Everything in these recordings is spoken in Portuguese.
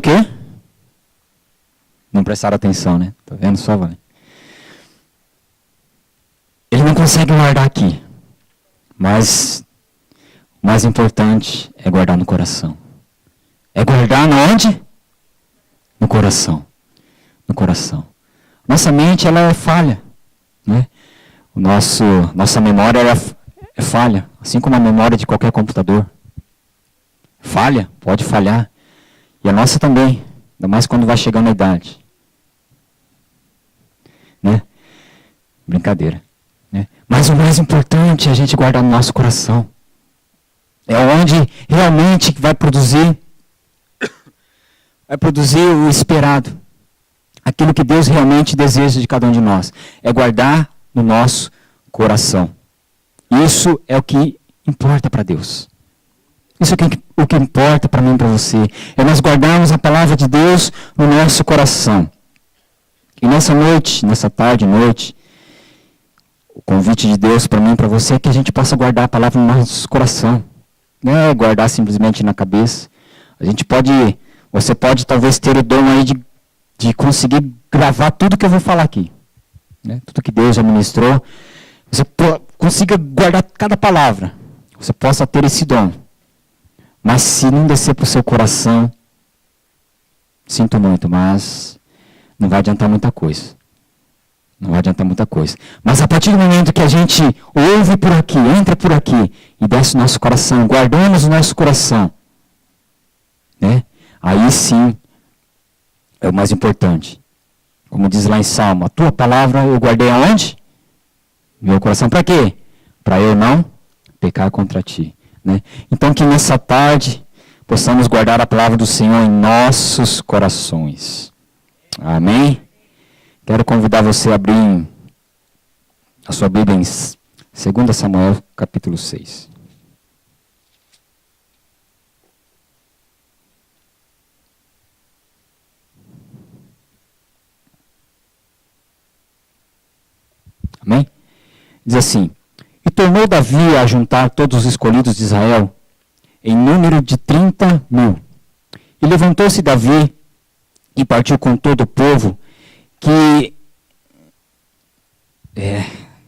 quê? Não prestaram atenção, né? Tá vendo só, Vale? Ele não consegue guardar aqui. Mas o mais importante é guardar no coração. É guardar onde? No coração. No coração. Nossa mente, ela é falha. Né? Nossa memória é falha. Assim como a memória de qualquer computador. Falha, pode falhar. E a nossa também. Ainda mais quando vai chegando a idade. Né? Brincadeira. Né? Mas o mais importante é a gente guardar no nosso coração. É onde realmente vai produzir o esperado. Aquilo que Deus realmente deseja de cada um de nós. É guardar no nosso coração. Isso é o que importa para Deus. Isso é o que importa para mim e para você. É nós guardarmos a palavra de Deus no nosso coração. E nessa noite, nessa tarde, noite, o convite de Deus para mim e para você é que a gente possa guardar a palavra no nosso coração. Não é guardar simplesmente na cabeça. Você pode talvez ter o dom aí de conseguir gravar tudo que eu vou falar aqui. Né? Tudo que Deus já ministrou. Você consiga guardar cada palavra. Você possa ter esse dom. Mas se não descer para o seu coração, sinto muito, mas não vai adiantar muita coisa. Não vai adiantar muita coisa. Mas a partir do momento que a gente ouve por aqui, entra por aqui, e desce o nosso coração, guardamos o nosso coração, né? Aí sim, é o mais importante. Como diz lá em Salmo, a tua palavra eu guardei aonde? Meu coração. Para quê? Para eu não pecar contra ti. Né? Então que nessa tarde possamos guardar a palavra do Senhor em nossos corações. Amém? Quero convidar você a abrir a sua Bíblia em 2 Samuel, capítulo 6. Amém? Diz assim: E tornou Davi a juntar todos os escolhidos de Israel, em número de 30.000. E levantou-se Davi e partiu com todo o povo, que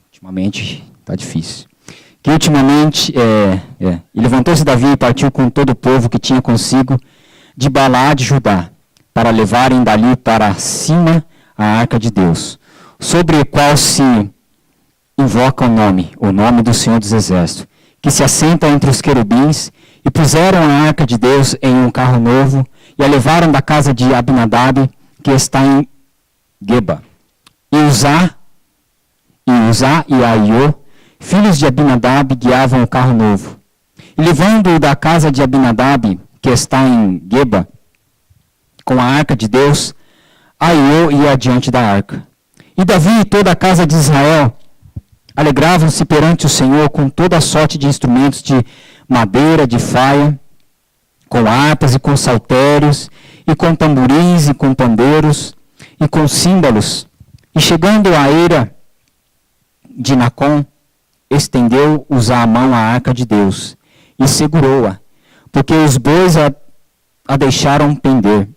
ultimamente está difícil. E levantou-se Davi e partiu com todo o povo que tinha consigo de Balaá de Judá, para levarem dali para cima a arca de Deus, sobre o qual se invoca o nome do Senhor dos Exércitos, que se assenta entre os querubins, e puseram a arca de Deus em um carro novo, e a levaram da casa de Abinadab, que está em Geba. E Uzá e Aiô, filhos de Abinadab, guiavam o carro novo. E levando-o da casa de Abinadab, que está em Geba, com a arca de Deus, Aiô ia adiante da arca. E Davi e toda a casa de Israel alegravam-se perante o Senhor com toda a sorte de instrumentos de madeira, de faia, com harpas e com saltérios, e com tamborins e com pandeiros, e com símbolos. E chegando à eira de Nacon, estendeu Uzá a mão à arca de Deus, e segurou-a, porque os bois a deixaram pender.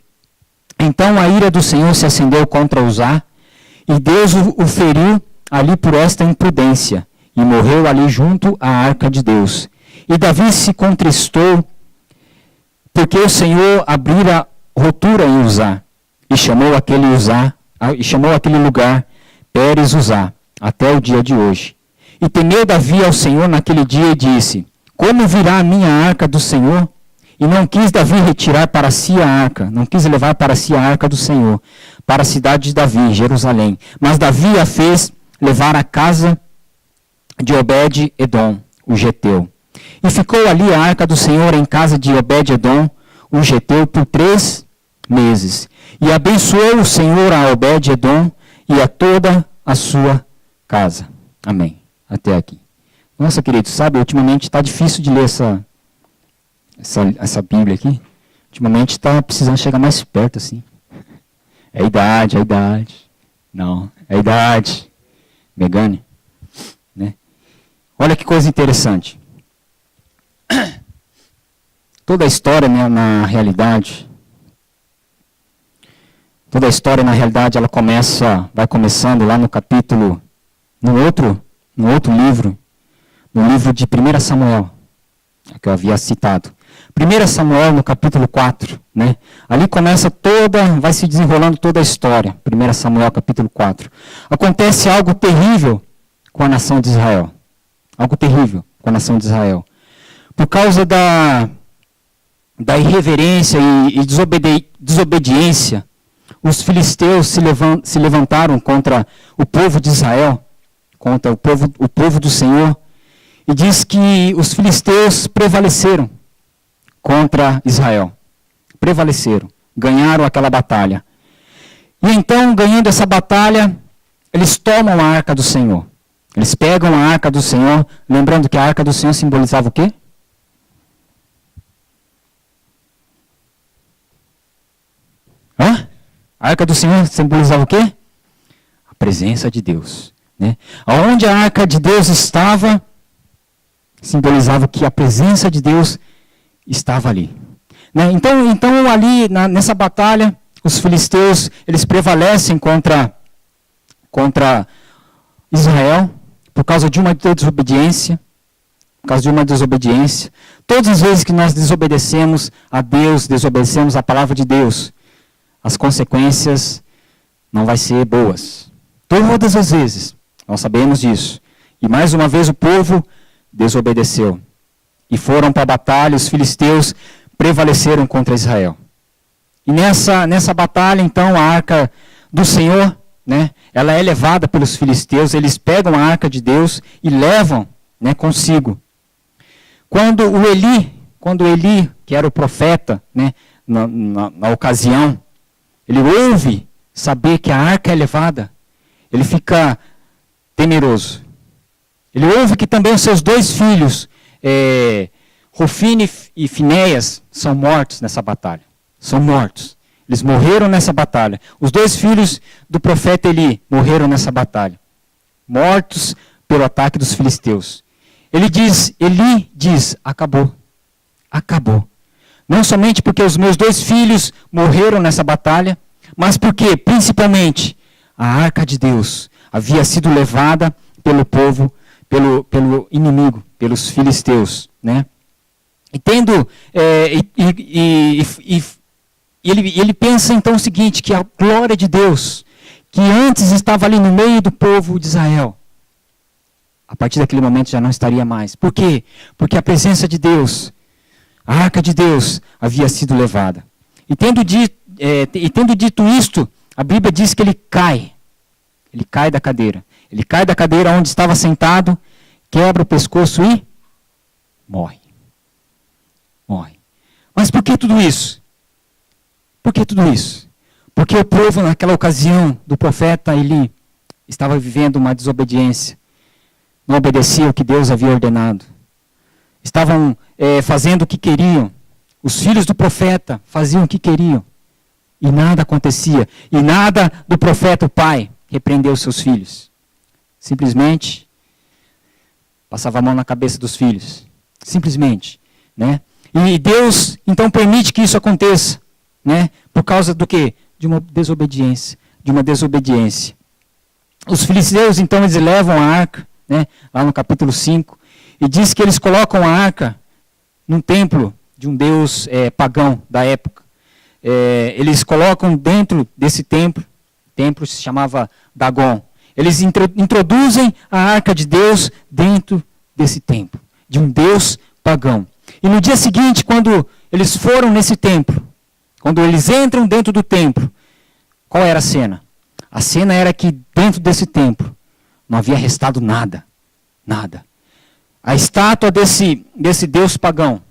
Então a ira do Senhor se acendeu contra Uzá, e Deus o feriu ali por esta imprudência, e morreu ali junto à arca de Deus. E Davi se contristou, porque o Senhor abrira rotura em Uzá, e chamou aquele lugar Pérez Uzá, até o dia de hoje. E temeu Davi ao Senhor naquele dia e disse: Como virá a minha arca do Senhor? E não quis Davi retirar para si a arca, não quis levar para si a arca do Senhor, para a cidade de Davi, Jerusalém. Mas Davi a fez levar à casa de Obed-edom, o geteu. E ficou ali a arca do Senhor em casa de Obed-edom, o geteu, por 3 meses. E abençoou o Senhor a Obed-edom e a toda a sua casa. Amém. Até aqui. Nossa, querido, sabe, ultimamente está difícil de ler essa Bíblia aqui. Ultimamente está precisando chegar mais perto, assim. É a idade. Não, é a idade. Megane. Né? Olha que coisa interessante. Toda a história, né, na realidade, Toda a história, na realidade, ela vai começando lá no outro livro, no livro de 1 Samuel, que eu havia citado. 1 Samuel, no capítulo 4, né? Ali vai se desenrolando toda a história. 1 Samuel, capítulo 4. Acontece algo terrível com a nação de Israel. Algo terrível com a nação de Israel. Por causa da irreverência e desobediência, os filisteus se levantaram contra o povo de Israel, contra o povo do Senhor, e diz que os filisteus prevaleceram contra Israel. Prevaleceram, ganharam aquela batalha. E então, ganhando essa batalha, eles tomam a arca do Senhor. Eles pegam a arca do Senhor, lembrando que a arca do Senhor simbolizava o quê? A arca do Senhor simbolizava o quê? A presença de Deus. Né? Onde a arca de Deus estava, simbolizava que a presença de Deus estava ali. Né? Então ali, nessa batalha, os filisteus, eles prevalecem contra Israel, por causa de uma desobediência. Todas as vezes que nós desobedecemos a Deus, desobedecemos a palavra de Deus, as consequências não vão ser boas. Todas as vezes, nós sabemos disso. E mais uma vez o povo desobedeceu. E foram para a batalha, os filisteus prevaleceram contra Israel. E nessa batalha, então, a arca do Senhor, né, ela é levada pelos filisteus, eles pegam a arca de Deus e levam, né, consigo. Quando Eli, que era o profeta, né, na ocasião, ele ouve saber que a arca é levada, ele fica temeroso. Ele ouve que também os seus 2 filhos, Hofni e Finéias, são mortos nessa batalha. São mortos. Eles morreram nessa batalha. Os 2 filhos do profeta Eli morreram nessa batalha. Mortos pelo ataque dos filisteus. Eli diz, acabou. Acabou. Não somente porque os meus 2 filhos morreram nessa batalha, mas porque, principalmente, a arca de Deus havia sido levada pelo povo, pelo inimigo, pelos filisteus. Né? Ele pensa então o seguinte, que a glória de Deus, que antes estava ali no meio do povo de Israel, a partir daquele momento já não estaria mais. Por quê? Porque a presença de Deus, a arca de Deus, havia sido levada. E tendo dito isto, a Bíblia diz que ele cai da cadeira. Ele cai da cadeira onde estava sentado, quebra o pescoço e morre. Mas por que tudo isso? Por que tudo isso? Porque o povo, naquela ocasião do profeta Eli, estava vivendo uma desobediência. Não obedecia o que Deus havia ordenado. Estavam fazendo o que queriam. Os filhos do profeta faziam o que queriam. E nada acontecia. E nada do profeta, o pai, repreendeu seus filhos. Simplesmente passava a mão na cabeça dos filhos. Simplesmente. Né? E Deus, então, permite que isso aconteça. Né? Por causa do quê? De uma desobediência. Os filisteus, então, eles levam a arca, né? Lá no capítulo 5, e diz que eles colocam a arca num templo de um deus pagão da época. Eles colocam dentro desse templo, o templo se chamava Dagon. Eles introduzem a arca de Deus dentro desse templo, de um deus pagão. E no dia seguinte, quando eles foram nesse templo, quando eles entram dentro do templo, qual era a cena? A cena era que dentro desse templo não havia restado nada. Nada. A estátua desse deus pagão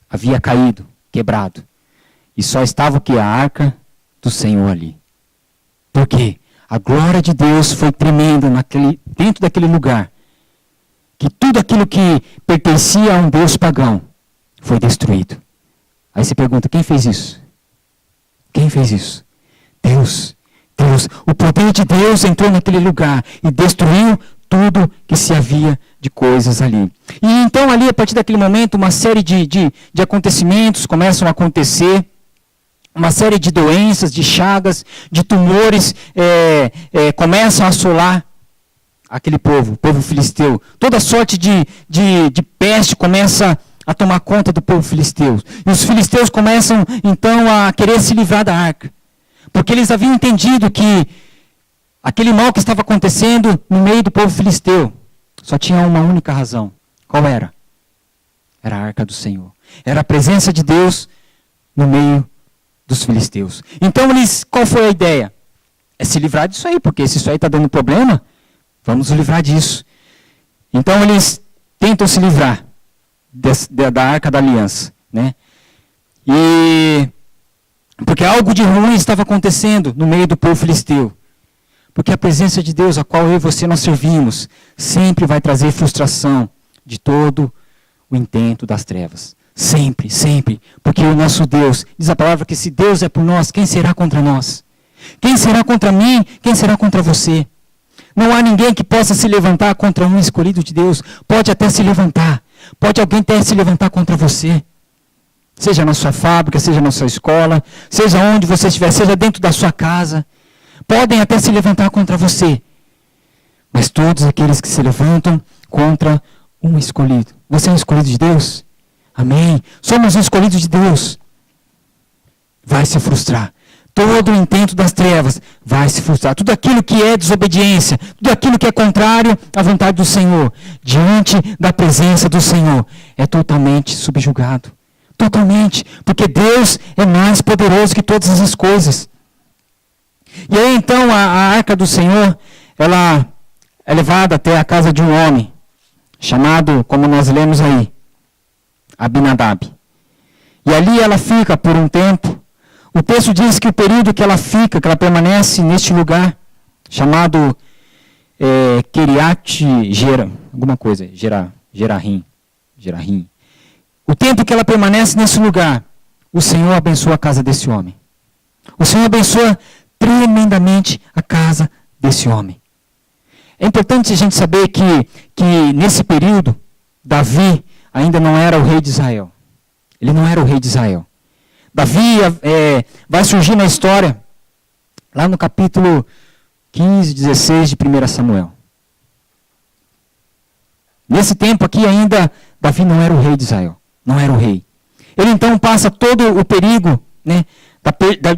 havia caído, quebrado. E só estava o que? A arca do Senhor ali. Por quê? A glória de Deus foi tremenda dentro daquele lugar. Que tudo aquilo que pertencia a um deus pagão foi destruído. Aí você pergunta, quem fez isso? Quem fez isso? Deus. O poder de Deus entrou naquele lugar e destruiu tudo que se havia de coisas ali. E então ali, a partir daquele momento, uma série de acontecimentos começam a acontecer. uma série de doenças, de chagas, de tumores começam a assolar aquele povo, o povo filisteu. Toda sorte de peste começa a tomar conta do povo filisteu. E os filisteus começam, então, a querer se livrar da arca. Porque eles haviam entendido que aquele mal que estava acontecendo no meio do povo filisteu só tinha uma única razão. Qual era? Era a arca do Senhor. Era a presença de Deus no meio dos filisteus. Então, qual foi a ideia? É se livrar disso aí, porque se isso aí está dando problema, vamos nos livrar disso. Então, eles tentam se livrar da arca da aliança, né? E porque algo de ruim estava acontecendo no meio do povo filisteu. Porque a presença de Deus, a qual eu e você nós servimos, sempre vai trazer frustração de todo o intento das trevas. Sempre, sempre. Porque o nosso Deus, diz a palavra que se Deus é por nós, quem será contra nós? Quem será contra mim? Quem será contra você? Não há ninguém que possa se levantar contra um escolhido de Deus. Pode até se levantar. Pode alguém até se levantar contra você. Seja na sua fábrica, seja na sua escola, seja onde você estiver, seja dentro da sua casa. Podem até se levantar contra você. Mas todos aqueles que se levantam contra um escolhido. Você é um escolhido de Deus? Amém. Somos um escolhido de Deus. Vai se frustrar. Todo o intento das trevas vai se frustrar. Tudo aquilo que é desobediência, tudo aquilo que é contrário à vontade do Senhor, diante da presença do Senhor, é totalmente subjugado. Totalmente. Porque Deus é mais poderoso que todas essas coisas. E aí então a arca do Senhor, ela é levada até a casa de um homem, chamado, como nós lemos aí, Abinadab. E ali ela fica por um tempo. O texto diz que o período que ela fica, que ela permanece neste lugar, chamado Kiriat alguma coisa, Gerahim. O tempo que ela permanece nesse lugar, o Senhor abençoa a casa desse homem. O Senhor abençoa tremendamente a casa desse homem. É importante a gente saber que nesse período, Davi ainda não era o rei de Israel. Ele não era o rei de Israel. Davi vai surgir na história, lá no capítulo 15, 16 de 1 Samuel. Nesse tempo aqui ainda, Davi não era o rei de Israel. Não era o rei. Ele então passa todo o perigo, né,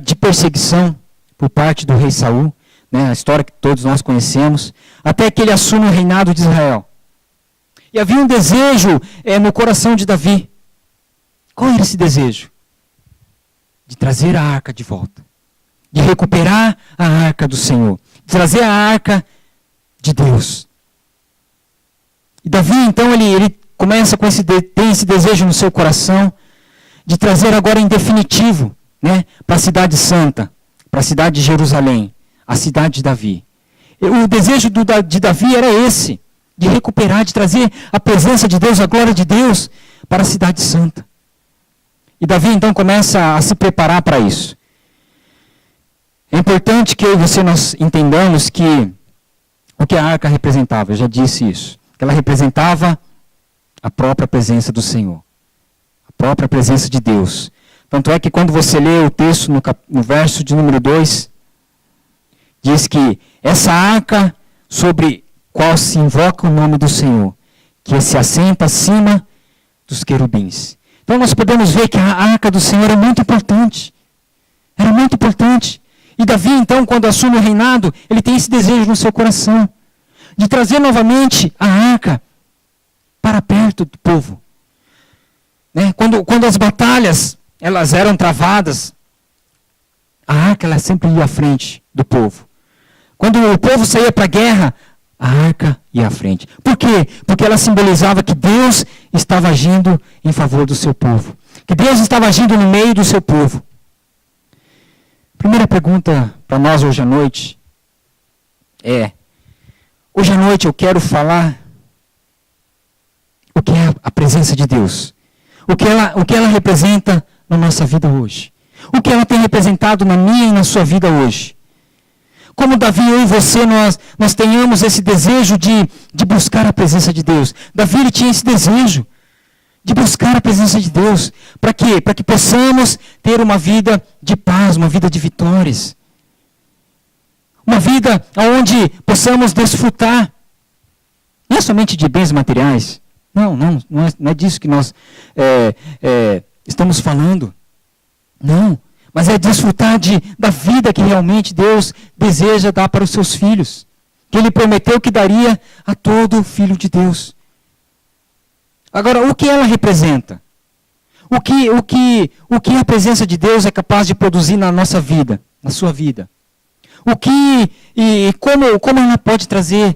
de perseguição por parte do rei Saul, né, a história que todos nós conhecemos, até que ele assume o reinado de Israel. E havia um desejo no coração de Davi. Qual era esse desejo? De trazer a arca de volta. De recuperar a arca do Senhor. De trazer a arca de Deus. E Davi, então, ele começa tem esse desejo no seu coração de trazer agora em definitivo, né, para a cidade santa, para a cidade de Jerusalém, a cidade de Davi. O desejo de Davi era esse, de recuperar, de trazer a presença de Deus, a glória de Deus para a cidade santa. E Davi então começa a se preparar para isso. É importante que eu e você nós entendamos o que a arca representava, eu já disse isso. Ela representava a própria presença do Senhor, a própria presença de Deus. Tanto é que quando você lê o texto no verso de número 2, diz que essa arca sobre qual se invoca o nome do Senhor, que se assenta acima dos querubins. Então nós podemos ver que a arca do Senhor é muito importante. Era muito importante. E Davi, então, quando assume o reinado, ele tem esse desejo no seu coração, de trazer novamente a arca para perto do povo. Né? Quando as batalhas elas eram travadas, a arca ela sempre ia à frente do povo. Quando o povo saía para a guerra, a arca ia à frente. Por quê? Porque ela simbolizava que Deus estava agindo em favor do seu povo. Que Deus estava agindo no meio do seu povo. Primeira pergunta para nós hoje à noite hoje à noite eu quero falar o que é a presença de Deus. O que ela representa na nossa vida hoje. O que ela tem representado na minha e na sua vida hoje. Como Davi, eu e você, nós tenhamos esse desejo de buscar a presença de Deus. Davi ele tinha esse desejo de buscar a presença de Deus. Para quê? Para que possamos ter uma vida de paz, uma vida de vitórias. Uma vida onde possamos desfrutar, não é somente de bens materiais. Não é disso que nós estamos falando. Não, mas é desfrutar da vida que realmente Deus deseja dar para os seus filhos. Que Ele prometeu que daria a todo filho de Deus. Agora, o que ela representa? O que a presença de Deus é capaz de produzir na nossa vida, na sua vida? Como ela pode trazer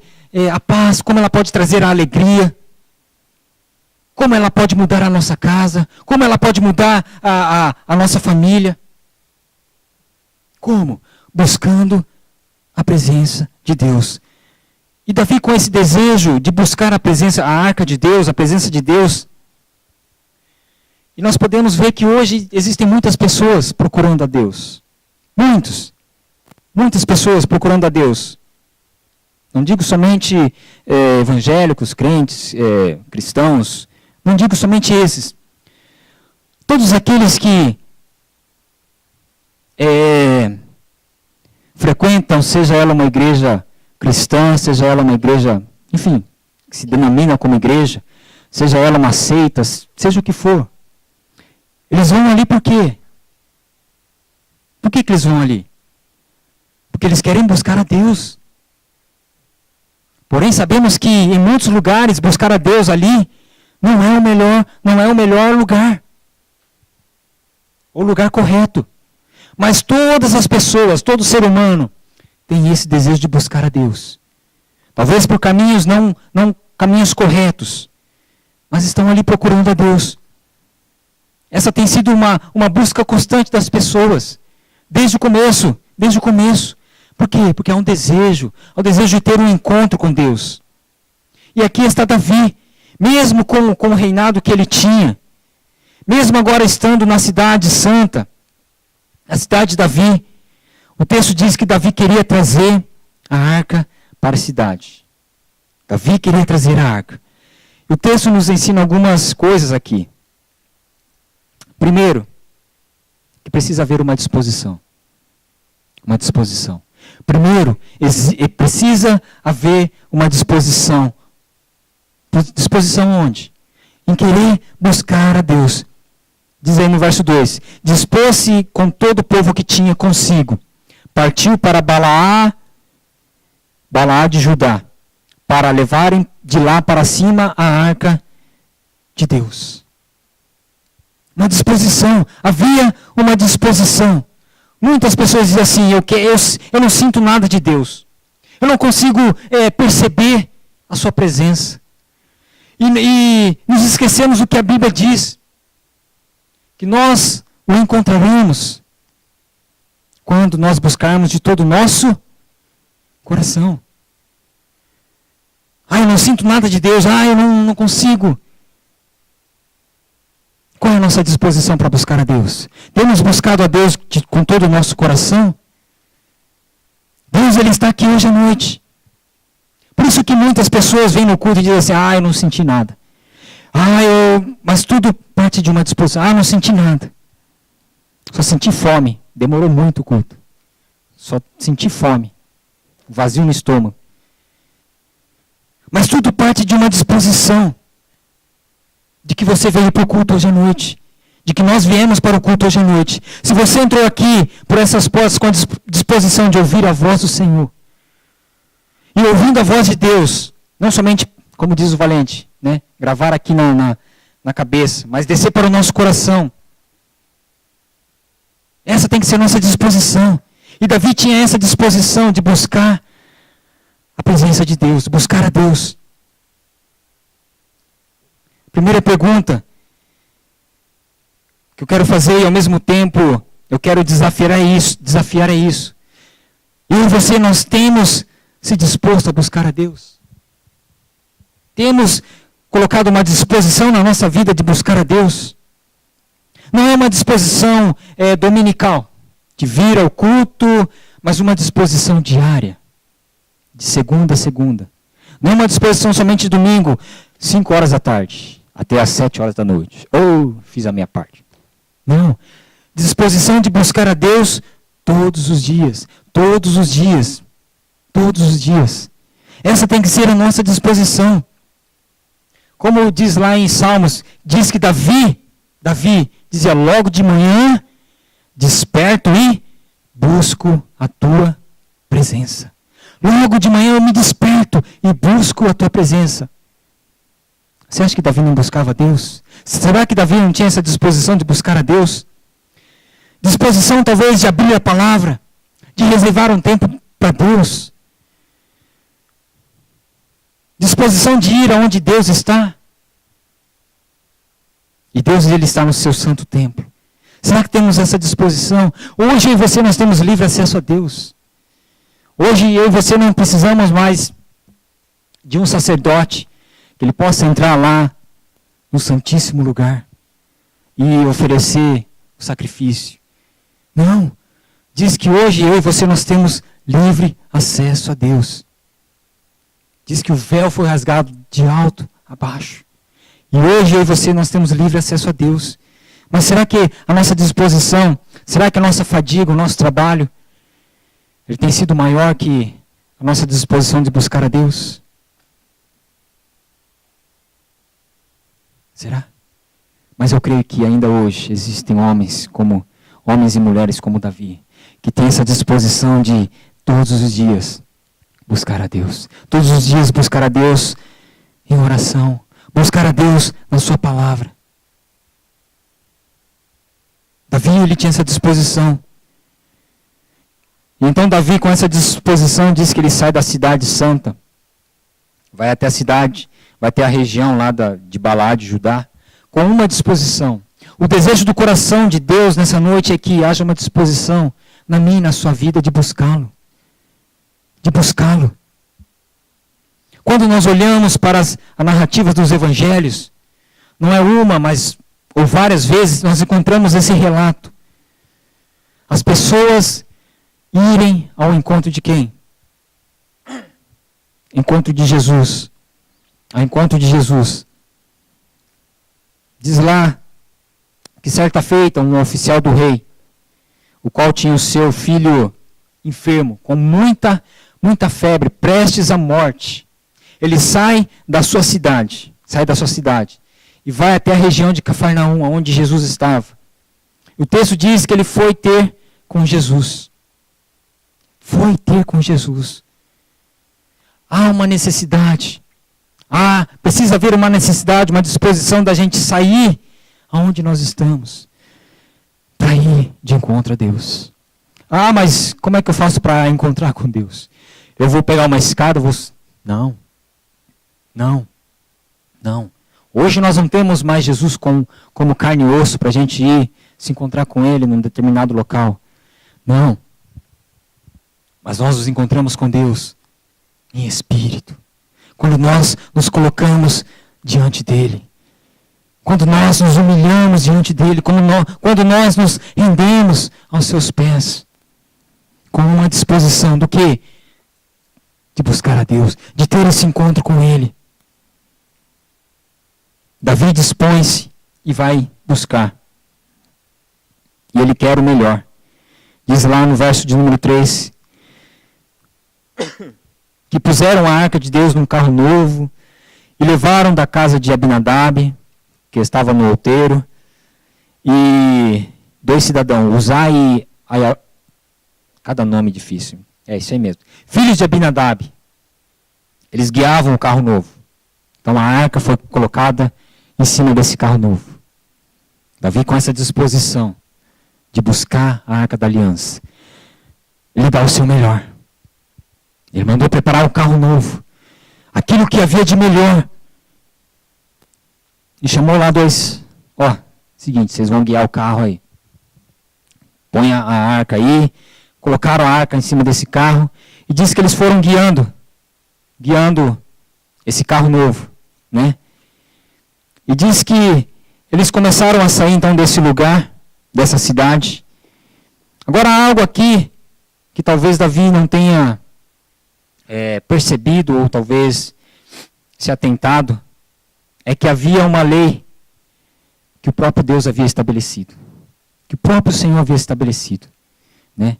a paz, como ela pode trazer a alegria, como ela pode mudar a nossa casa, como ela pode mudar a nossa família. Como? Buscando a presença de Deus. E Davi, com esse desejo de buscar a arca de Deus, a presença de Deus, e nós podemos ver que hoje existem muitas pessoas procurando a Deus. Muitas pessoas procurando a Deus. Não digo somente evangélicos, crentes, cristãos, não digo somente esses. Todos aqueles que frequentam, seja ela uma igreja cristã, seja ela uma igreja, enfim, que se denomina como igreja, seja ela uma seita, seja o que for. Eles vão ali por quê? Por que eles vão ali? Porque eles querem buscar a Deus. Porém, sabemos que em muitos lugares buscar a Deus ali não é o melhor lugar. O lugar correto. Mas todas as pessoas, todo ser humano, tem esse desejo de buscar a Deus. Talvez por caminhos não caminhos corretos, mas estão ali procurando a Deus. Essa tem sido uma busca constante das pessoas, desde o começo. Por quê? Porque há um desejo de ter um encontro com Deus. E aqui está Davi, mesmo com o reinado que ele tinha, mesmo agora estando na cidade santa, a cidade de Davi, o texto diz que Davi queria trazer a arca para a cidade. Davi queria trazer a arca. O texto nos ensina algumas coisas aqui. Primeiro, que precisa haver uma disposição. Uma disposição. Primeiro, precisa haver uma disposição. Disposição onde? Em querer buscar a Deus. Diz aí no verso 2: dispôs-se com todo o povo que tinha consigo. Partiu para Balaá de Judá, para levarem de lá para cima a arca de Deus. Uma disposição, havia uma disposição. Muitas pessoas dizem assim, eu não sinto nada de Deus. Eu não consigo perceber a sua presença. E nos esquecemos o que a Bíblia diz, que nós o encontraremos quando nós buscarmos de todo o nosso coração. Eu não sinto nada de Deus. Eu não consigo. Qual é a nossa disposição para buscar a Deus? Temos buscado a Deus com todo o nosso coração? Deus, Ele está aqui hoje à noite. Por isso que muitas pessoas vêm no culto e dizem assim, eu não senti nada. Mas tudo parte de uma disposição. Não senti nada. Só senti fome. Demorou muito o culto. Só senti fome. Vazio no estômago. Mas tudo parte de uma disposição. De que você veio para o culto hoje à noite. De que nós viemos para o culto hoje à noite. Se você entrou aqui por essas portas com a disposição de ouvir a voz do Senhor. E ouvindo a voz de Deus. Não somente, como diz o Valente, gravar aqui na cabeça. Mas descer para o nosso coração. Essa tem que ser a nossa disposição. E Davi tinha essa disposição de buscar a presença de Deus, buscar a Deus. Primeira pergunta que eu quero fazer e ao mesmo tempo eu quero desafiar é isso. Eu e você, nós temos se disposto a buscar a Deus. Temos colocado uma disposição na nossa vida de buscar a Deus. Não é uma disposição dominical, de vir ao culto, mas uma disposição diária, de segunda a segunda. Não é uma disposição somente de domingo, 5 horas da tarde. até às 7 horas da noite. Fiz a minha parte. Não. Disposição de buscar a Deus todos os dias. Todos os dias. Todos os dias. Essa tem que ser a nossa disposição. Como diz lá em Salmos, diz que Davi dizia, logo de manhã, desperto e busco a tua presença. Logo de manhã eu me desperto e busco a tua presença. Você acha que Davi não buscava a Deus? Será que Davi não tinha essa disposição de buscar a Deus? Disposição talvez de abrir a palavra, de reservar um tempo para Deus. Disposição de ir aonde Deus está. E Deus, Ele está no seu santo templo. Será que temos essa disposição? Hoje eu e você nós temos livre acesso a Deus. Hoje eu e você não precisamos mais de um sacerdote que ele possa entrar lá no santíssimo lugar e oferecer o sacrifício. Não. Diz que hoje eu e você nós temos livre acesso a Deus. Diz que o véu foi rasgado de alto a baixo. E hoje eu e você nós temos livre acesso a Deus. Mas será que a nossa disposição, será que a nossa fadiga, o nosso trabalho, ele tem sido maior que a nossa disposição de buscar a Deus? Será? Mas eu creio que ainda hoje existem homens e mulheres como Davi, que têm essa disposição de todos os dias buscar a Deus. Todos os dias buscar a Deus em oração. Buscar a Deus na sua palavra. Davi, ele tinha essa disposição. E então Davi, com essa disposição, diz que ele sai da cidade santa. Vai até a cidade, vai até a região lá de Balade, Judá, com uma disposição. O desejo do coração de Deus nessa noite é que haja uma disposição na minha e na sua vida de buscá-lo. De buscá-lo. Quando nós olhamos para as narrativas dos evangelhos, não é uma, mas ou várias vezes nós encontramos esse relato. As pessoas irem ao encontro de quem? Encontro de Jesus. Ao encontro de Jesus. Diz lá que certa feita um oficial do rei, o qual tinha o seu filho enfermo, com muita febre, prestes à morte. Ele sai da sua cidade e vai até a região de Cafarnaum, onde Jesus estava. O texto diz que ele foi ter com Jesus. Foi ter com Jesus. Há uma necessidade. Precisa haver uma necessidade, uma disposição da gente sair aonde nós estamos para ir de encontro a Deus. Mas como é que eu faço para encontrar com Deus? Eu vou pegar uma escada, Não. Hoje nós não temos mais Jesus como carne e osso para a gente ir se encontrar com Ele num determinado local. Não. Mas nós nos encontramos com Deus em espírito. Quando nós nos colocamos diante dEle. Quando nós nos humilhamos diante dEle. Quando nós nos rendemos aos seus pés. Com uma disposição do quê? De buscar a Deus. De ter esse encontro com Ele. Davi dispõe-se e vai buscar. E ele quer o melhor. Diz lá no verso de número 3, que puseram a arca de Deus num carro novo e levaram da casa de Abinadab, que estava no outeiro, e 2 cidadãos, Uzá e cada nome difícil, é isso aí mesmo, filhos de Abinadab, eles guiavam o carro novo. Então a arca foi colocada em cima desse carro novo. Davi, com essa disposição de buscar a arca da aliança, ele dá o seu melhor. Ele mandou preparar o carro novo, aquilo que havia de melhor. E chamou lá 2, seguinte, vocês vão guiar o carro aí. Põe a arca aí, colocaram a arca em cima desse carro, e diz que eles foram guiando esse carro novo, né? E diz que eles começaram a sair então desse lugar, dessa cidade. Agora há algo aqui que talvez Davi não tenha percebido ou talvez se atentado. é que havia uma lei que o próprio Deus havia estabelecido. Que o próprio Senhor havia estabelecido. Né?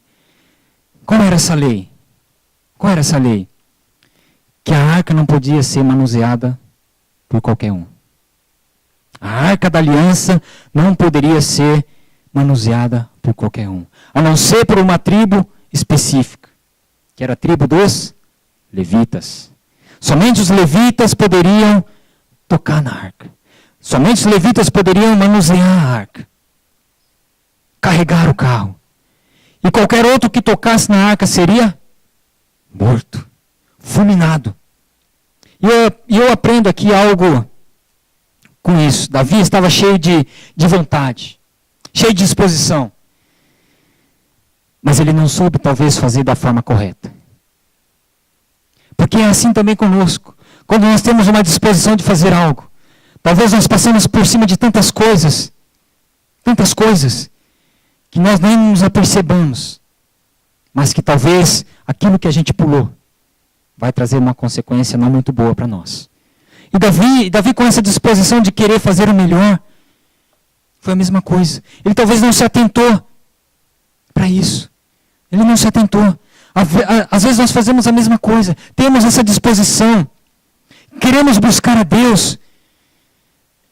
Qual era essa lei? Qual era essa lei? Que a arca não podia ser manuseada por qualquer um. A arca da aliança não poderia ser manuseada por qualquer um. A não ser por uma tribo específica, que era a tribo dos levitas. Somente os levitas poderiam tocar na arca. Somente os levitas poderiam manusear a arca. Carregar o carro. E qualquer outro que tocasse na arca seria morto, fulminado. E eu aprendo aqui algo com isso. Davi estava cheio de vontade, cheio de disposição. Mas ele não soube, talvez, fazer da forma correta. Porque é assim também conosco. Quando nós temos uma disposição de fazer algo, talvez nós passamos por cima de tantas coisas, que nós nem nos apercebamos, mas que talvez aquilo que a gente pulou vai trazer uma consequência não muito boa para nós. E Davi com essa disposição de querer fazer o melhor, foi a mesma coisa. Ele talvez não se atentou para isso. Ele não se atentou. Às vezes nós fazemos a mesma coisa. Temos essa disposição. Queremos buscar a Deus,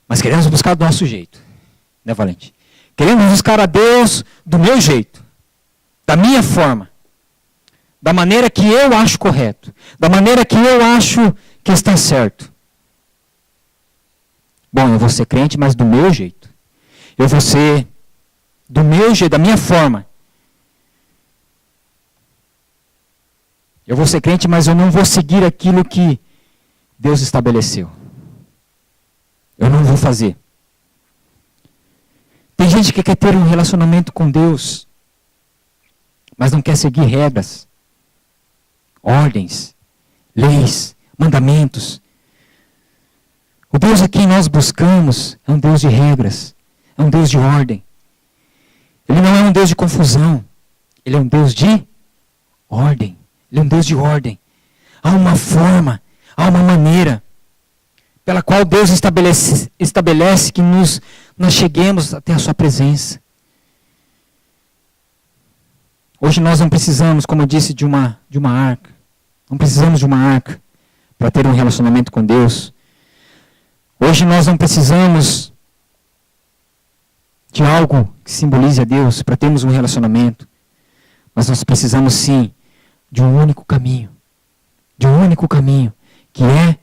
mas queremos buscar do nosso jeito. Né, Valente? Queremos buscar a Deus do meu jeito, da minha forma, da maneira que eu acho correto, da maneira que eu acho que está certo. Bom, eu vou ser crente, mas do meu jeito. Eu vou ser do meu jeito, da minha forma. Eu vou ser crente, mas eu não vou seguir aquilo que Deus estabeleceu. Eu não vou fazer. Tem gente que quer ter um relacionamento com Deus, mas não quer seguir regras, ordens, leis, mandamentos. O Deus a quem nós buscamos é um Deus de regras, é um Deus de ordem. Ele não é um Deus de confusão, ele é um Deus de ordem. Ele é um Deus de ordem. Há uma forma, há uma maneira pela qual Deus estabelece que nós cheguemos até a sua presença. Hoje nós não precisamos, como eu disse, de uma arca. Não precisamos de uma arca para ter um relacionamento com Deus. Hoje nós não precisamos de algo que simbolize a Deus para termos um relacionamento. Mas nós precisamos sim de um único caminho. De um único caminho, que é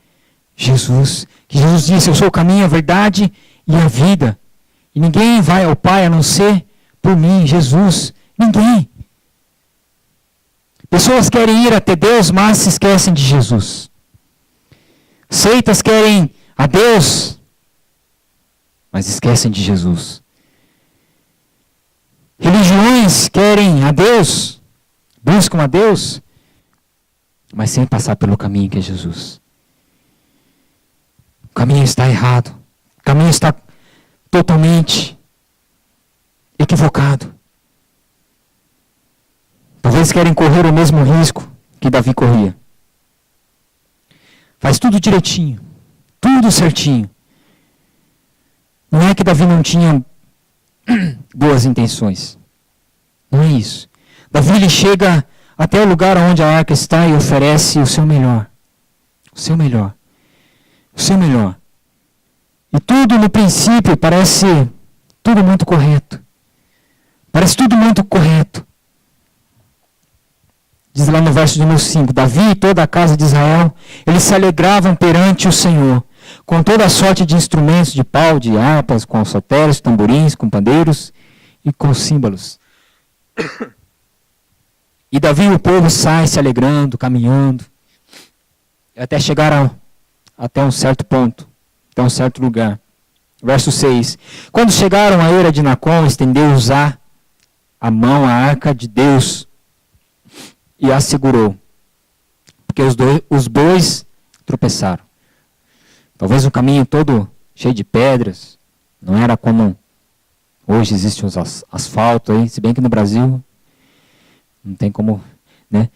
Jesus. Que Jesus disse, eu sou o caminho, a verdade e a vida. E ninguém vai ao Pai a não ser por mim, Jesus. Ninguém. Pessoas querem ir até Deus, mas se esquecem de Jesus. Seitas querem a Deus, mas esquecem de Jesus. Religiões querem a Deus, buscam a Deus, mas sem passar pelo caminho que é Jesus. O caminho está errado. O caminho está totalmente equivocado. Talvez querem correr o mesmo risco que Davi corria. Faz tudo direitinho. Tudo certinho. Não é que Davi não tinha boas intenções. Não é isso. Davi ele chega até o lugar onde a arca está e oferece o seu melhor. O seu melhor. O seu melhor. E tudo no princípio parece tudo muito correto. Parece tudo muito correto. Diz lá no verso de número 5, Davi e toda a casa de Israel, eles se alegravam perante o Senhor, com toda a sorte de instrumentos de pau, de harpas, com saltérios, tamborins, com pandeiros e com símbolos. E Davi e o povo sai se alegrando, caminhando, até chegar até um certo ponto, até um certo lugar. Verso 6. Quando chegaram à eira de Nacon, estendeu Uzá a mão à arca de Deus e a segurou, porque os bois tropeçaram. Talvez o caminho todo cheio de pedras, não era como hoje existem os asfaltos aí, se bem que no Brasil não tem como, né?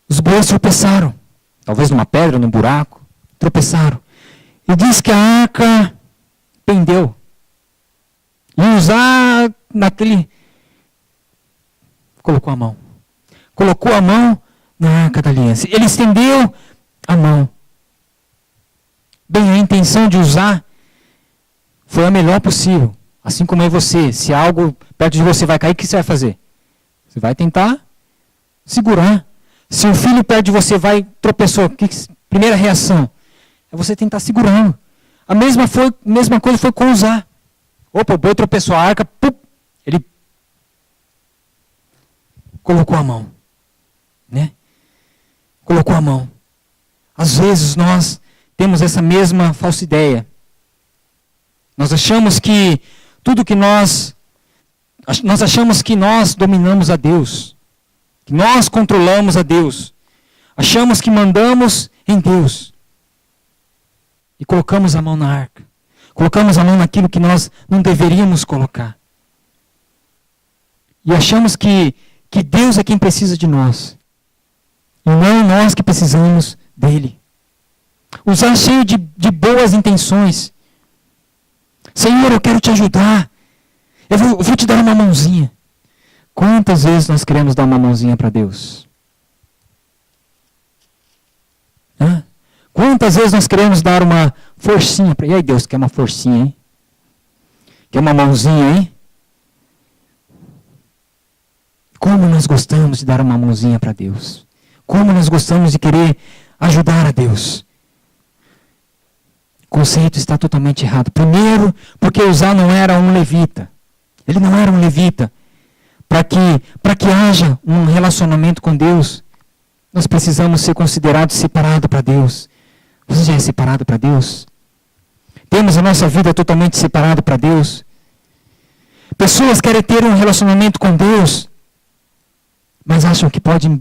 Os bois tropeçaram, talvez numa pedra, num buraco, tropeçaram. E diz que a arca pendeu. E Uzá, colocou a mão. Colocou a mão na arca da aliança. Ele estendeu a mão. Bem, a intenção de Uzá foi a melhor possível. Assim como é você. Se algo perto de você vai cair, o que você vai fazer? Você vai tentar segurar. Se um filho perto de você tropeçou, primeira reação é você tentar segurá-lo. A mesma coisa foi com Uzá. Opa, o boi tropeçou, a arca, ele colocou a mão. Né? Colocou a mão. Às vezes nós temos essa mesma falsa ideia. Nós achamos que nós achamos que nós dominamos a Deus. Que nós controlamos a Deus. Achamos que mandamos em Deus. E colocamos a mão na arca. Colocamos a mão naquilo que nós não deveríamos colocar. E achamos que Deus é quem precisa de nós. E não nós que precisamos dele. Uzá cheio de boas intenções. Senhor, eu quero te ajudar. Eu vou te dar uma mãozinha. Quantas vezes nós queremos dar uma mãozinha para Deus? Hã? Quantas vezes nós queremos dar uma forcinha para ele? E aí, Deus, quer uma forcinha, hein? Quer uma mãozinha, hein? Como nós gostamos de dar uma mãozinha para Deus. Como nós gostamos de querer ajudar a Deus. O conceito está totalmente errado. Primeiro, porque Uzá não era um levita. Ele não era um levita. Para que haja um relacionamento com Deus, nós precisamos ser considerados separados para Deus. Você já é separado para Deus? Temos a nossa vida totalmente separada para Deus? Pessoas querem ter um relacionamento com Deus, mas acham que podem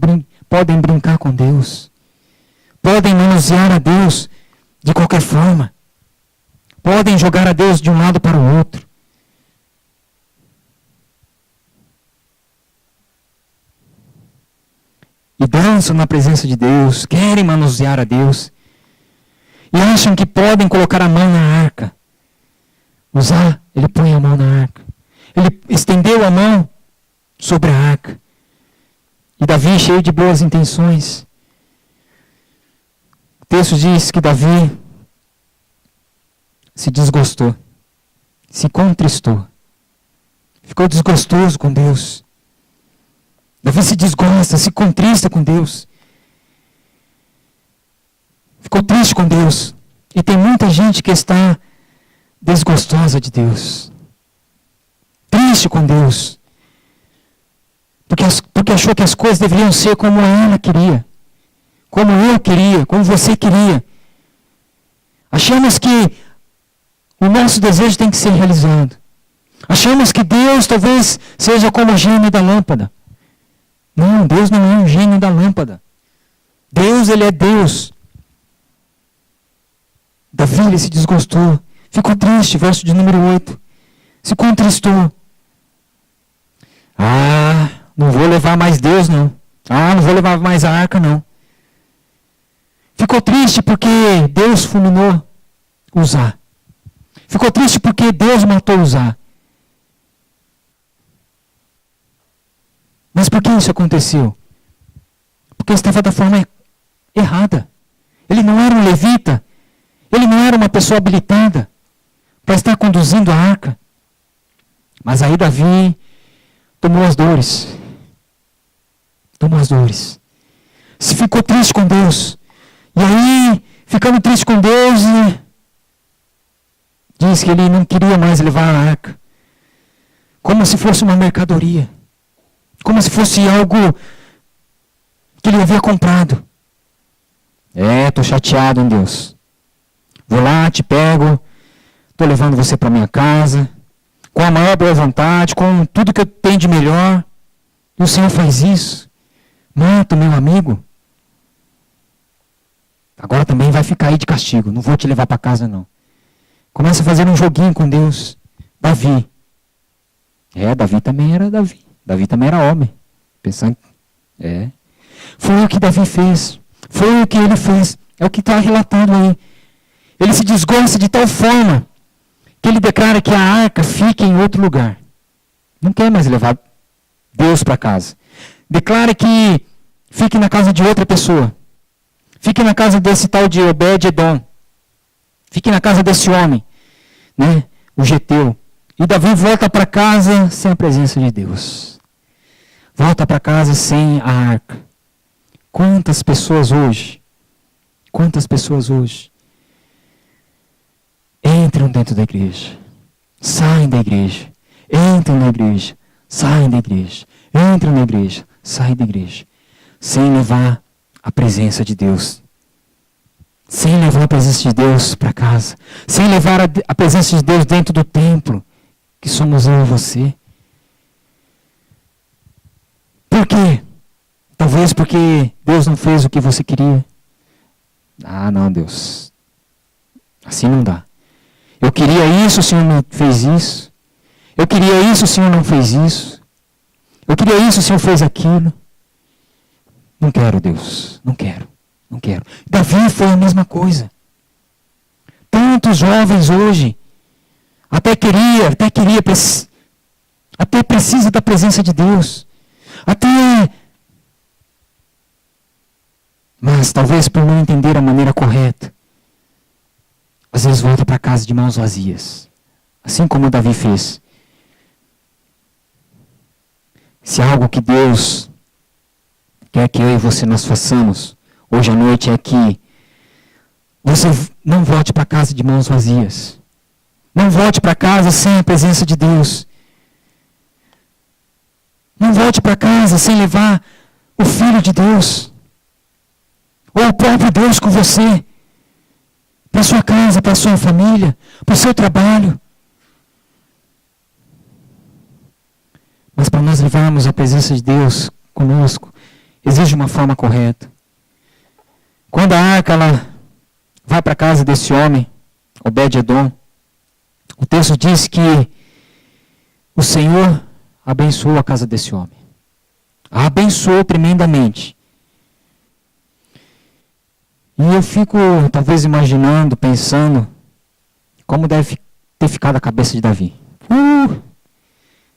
brincar com Deus. Podem manusear a Deus de qualquer forma. Podem jogar a Deus de um lado para o outro. E dançam na presença de Deus, querem manusear a Deus. E acham que podem colocar a mão na arca. Uzá, ele põe a mão na arca. Ele estendeu a mão sobre a arca. E Davi, cheio de boas intenções. O texto diz que Davi se desgostou. Se contristou. Ficou desgostoso com Deus. Davi se desgosta, se contrista com Deus. Ficou triste com Deus. E tem muita gente que está desgostosa de Deus. Triste com Deus. Porque achou que as coisas deveriam ser como ela queria. Como eu queria, como você queria. Achamos que o nosso desejo tem que ser realizado. Achamos que Deus talvez seja como o gênio da lâmpada. Não, Deus não é um gênio da lâmpada. Deus, ele é Deus. Davi, ele se desgostou. Ficou triste, verso de número 8. Se contristou. Não vou levar mais Deus, não. Não vou levar mais a arca, não. Ficou triste porque Deus fulminou Uzá. Ficou triste porque Deus matou Uzá. Mas por que isso aconteceu? Porque estava da forma errada. Ele não era um levita. Ele não era uma pessoa habilitada para estar conduzindo a arca. Mas aí Davi tomou as dores. Tomou as dores. Se ficou triste com Deus. E aí, ficando triste com Deus, diz que ele não queria mais levar a arca. Como se fosse uma mercadoria. Como se fosse algo que ele havia comprado. Estou chateado em Deus. Vou lá, te pego, estou levando você para minha casa, com a maior boa vontade, com tudo que eu tenho de melhor. E o Senhor faz isso. Mata o meu amigo. Agora também vai ficar aí de castigo. Não vou te levar para casa, não. Começa a fazer um joguinho com Deus. Davi. Davi também era Davi. Davi também era homem. Pensando. Foi o que Davi fez. Foi o que ele fez. É o que está relatado aí. Ele se desgosta de tal forma que ele declara que a arca fique em outro lugar. Não quer mais levar Deus para casa. Declara que fique na casa de outra pessoa. Fique na casa desse tal de Obed-Edom. Fique na casa desse homem, né? O geteu. E Davi volta para casa sem a presença de Deus. Volta para casa sem a arca. Quantas pessoas hoje entram dentro da igreja, saem da igreja, entram na igreja, saem da igreja, entram na igreja, saem da igreja, sem levar a presença de Deus, sem levar a presença de Deus para casa, sem levar a presença de Deus dentro do templo, que somos eu e você. Por quê? Talvez porque Deus não fez o que você queria. Ah, não, Deus. Assim não dá. Eu queria isso, o Senhor não fez isso. Eu queria isso, o Senhor não fez isso. Eu queria isso, o Senhor fez aquilo. Não quero, Deus. Não quero. Não quero. Davi foi a mesma coisa. Tantos jovens hoje até precisa da presença de Deus. Mas talvez por não entender a maneira correta, às vezes volta para casa de mãos vazias. Assim como Davi fez. Se algo que Deus quer que eu e você nós façamos hoje à noite é que você não volte para casa de mãos vazias. Não volte para casa sem a presença de Deus. Não volte para casa sem levar o Filho de Deus. Ou o próprio Deus com você. Para sua casa, para sua família, para o seu trabalho. Mas para nós levarmos a presença de Deus conosco, exige uma forma correta. Quando a arca ela vai para a casa desse homem, Obed-Edom, o texto diz que o Senhor abençoou a casa desse homem. A abençoou tremendamente. E eu fico, talvez, imaginando, pensando, como deve ter ficado a cabeça de Davi.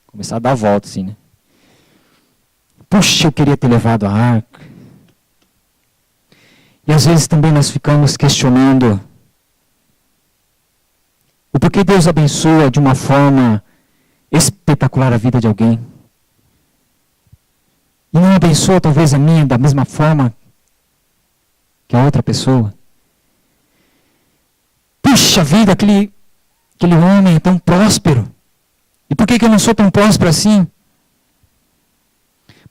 Começar a dar a volta, assim, né? Puxa, eu queria ter levado a arca. E às vezes também nós ficamos questionando o porquê Deus abençoa de uma forma espetacular a vida de alguém. E não abençoa talvez a minha da mesma forma que a outra pessoa. Puxa vida, aquele homem é tão próspero. E por que eu não sou tão próspero assim?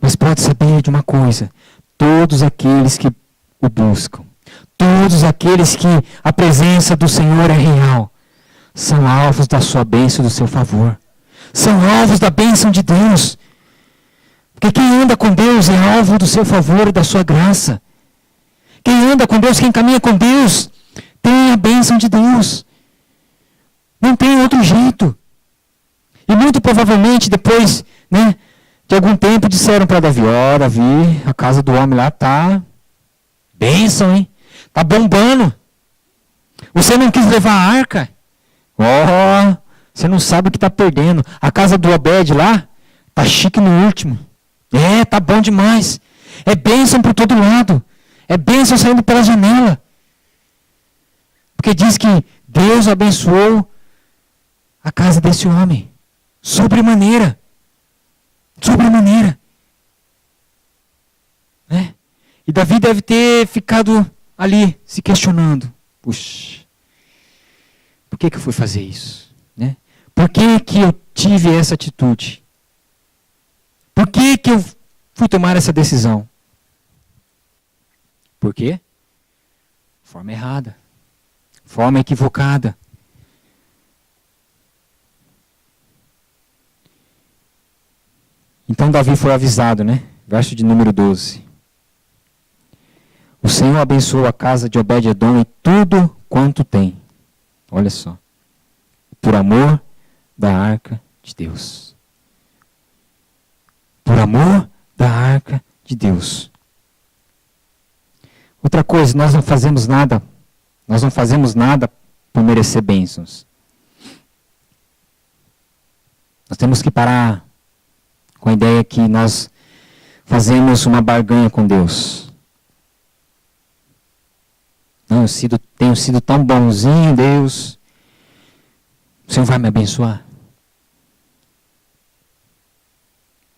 Mas pode saber de uma coisa. Todos aqueles que o buscam, todos aqueles que a presença do Senhor é real, são alvos da sua bênção e do seu favor. São alvos da bênção de Deus. Porque quem anda com Deus é alvo do seu favor e da sua graça. Quem anda com Deus, quem caminha com Deus, tem a bênção de Deus. Não tem outro jeito. E muito provavelmente depois, né, de algum tempo disseram para Davi, Davi, a casa do homem lá tá bênção, hein? Tá bombando. Você não quis levar a arca? Você não sabe o que está perdendo. A casa do Obed lá tá chique no último. Tá bom demais. É bênção por todo lado. É bênção saindo pela janela. Porque diz que Deus abençoou a casa desse homem. Sobremaneira. Sobremaneira. Né? E Davi deve ter ficado ali se questionando. Puxa, por que eu fui fazer isso? Né? Por que eu tive essa atitude? Por que eu fui tomar essa decisão? Por quê? Forma errada. Forma equivocada. Então Davi foi avisado, né? Verso de número 12. O Senhor abençoou a casa de Obed-Edom e tudo quanto tem. Olha só. Por amor da arca de Deus. Por amor da arca de Deus. Outra coisa, nós não fazemos nada por merecer bênçãos. Nós temos que parar com a ideia que nós fazemos uma barganha com Deus. Não, eu tenho sido tão bonzinho, Deus. O Senhor vai me abençoar?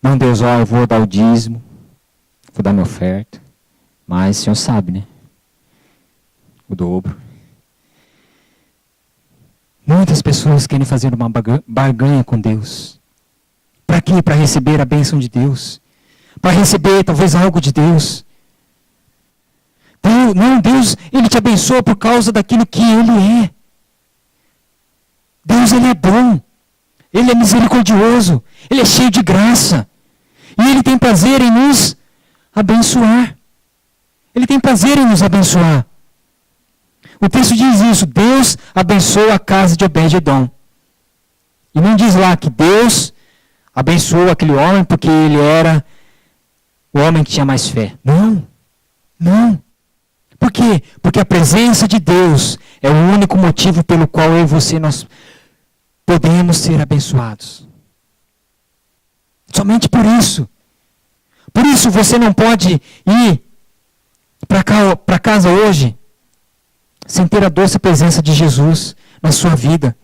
Não, Deus, eu vou dar o dízimo, vou dar minha oferta. Mas o Senhor sabe, né? O dobro. Muitas pessoas querem fazer uma barganha com Deus. Para quê? Para receber a bênção de Deus. Para receber talvez algo de Deus. Deus, Ele te abençoa por causa daquilo que Ele é. Deus, Ele é bom. Ele é misericordioso. Ele é cheio de graça. E Ele tem prazer em nos abençoar. Ele tem prazer em nos abençoar. O texto diz isso, Deus abençoa a casa de Obed-edom. E não diz lá que Deus abençoou aquele homem porque ele era o homem que tinha mais fé. Não, não. Por quê? Porque a presença de Deus é o único motivo pelo qual eu e você nós podemos ser abençoados. Somente por isso. Por isso você não pode ir para casa hoje sem ter a doce presença de Jesus na sua vida.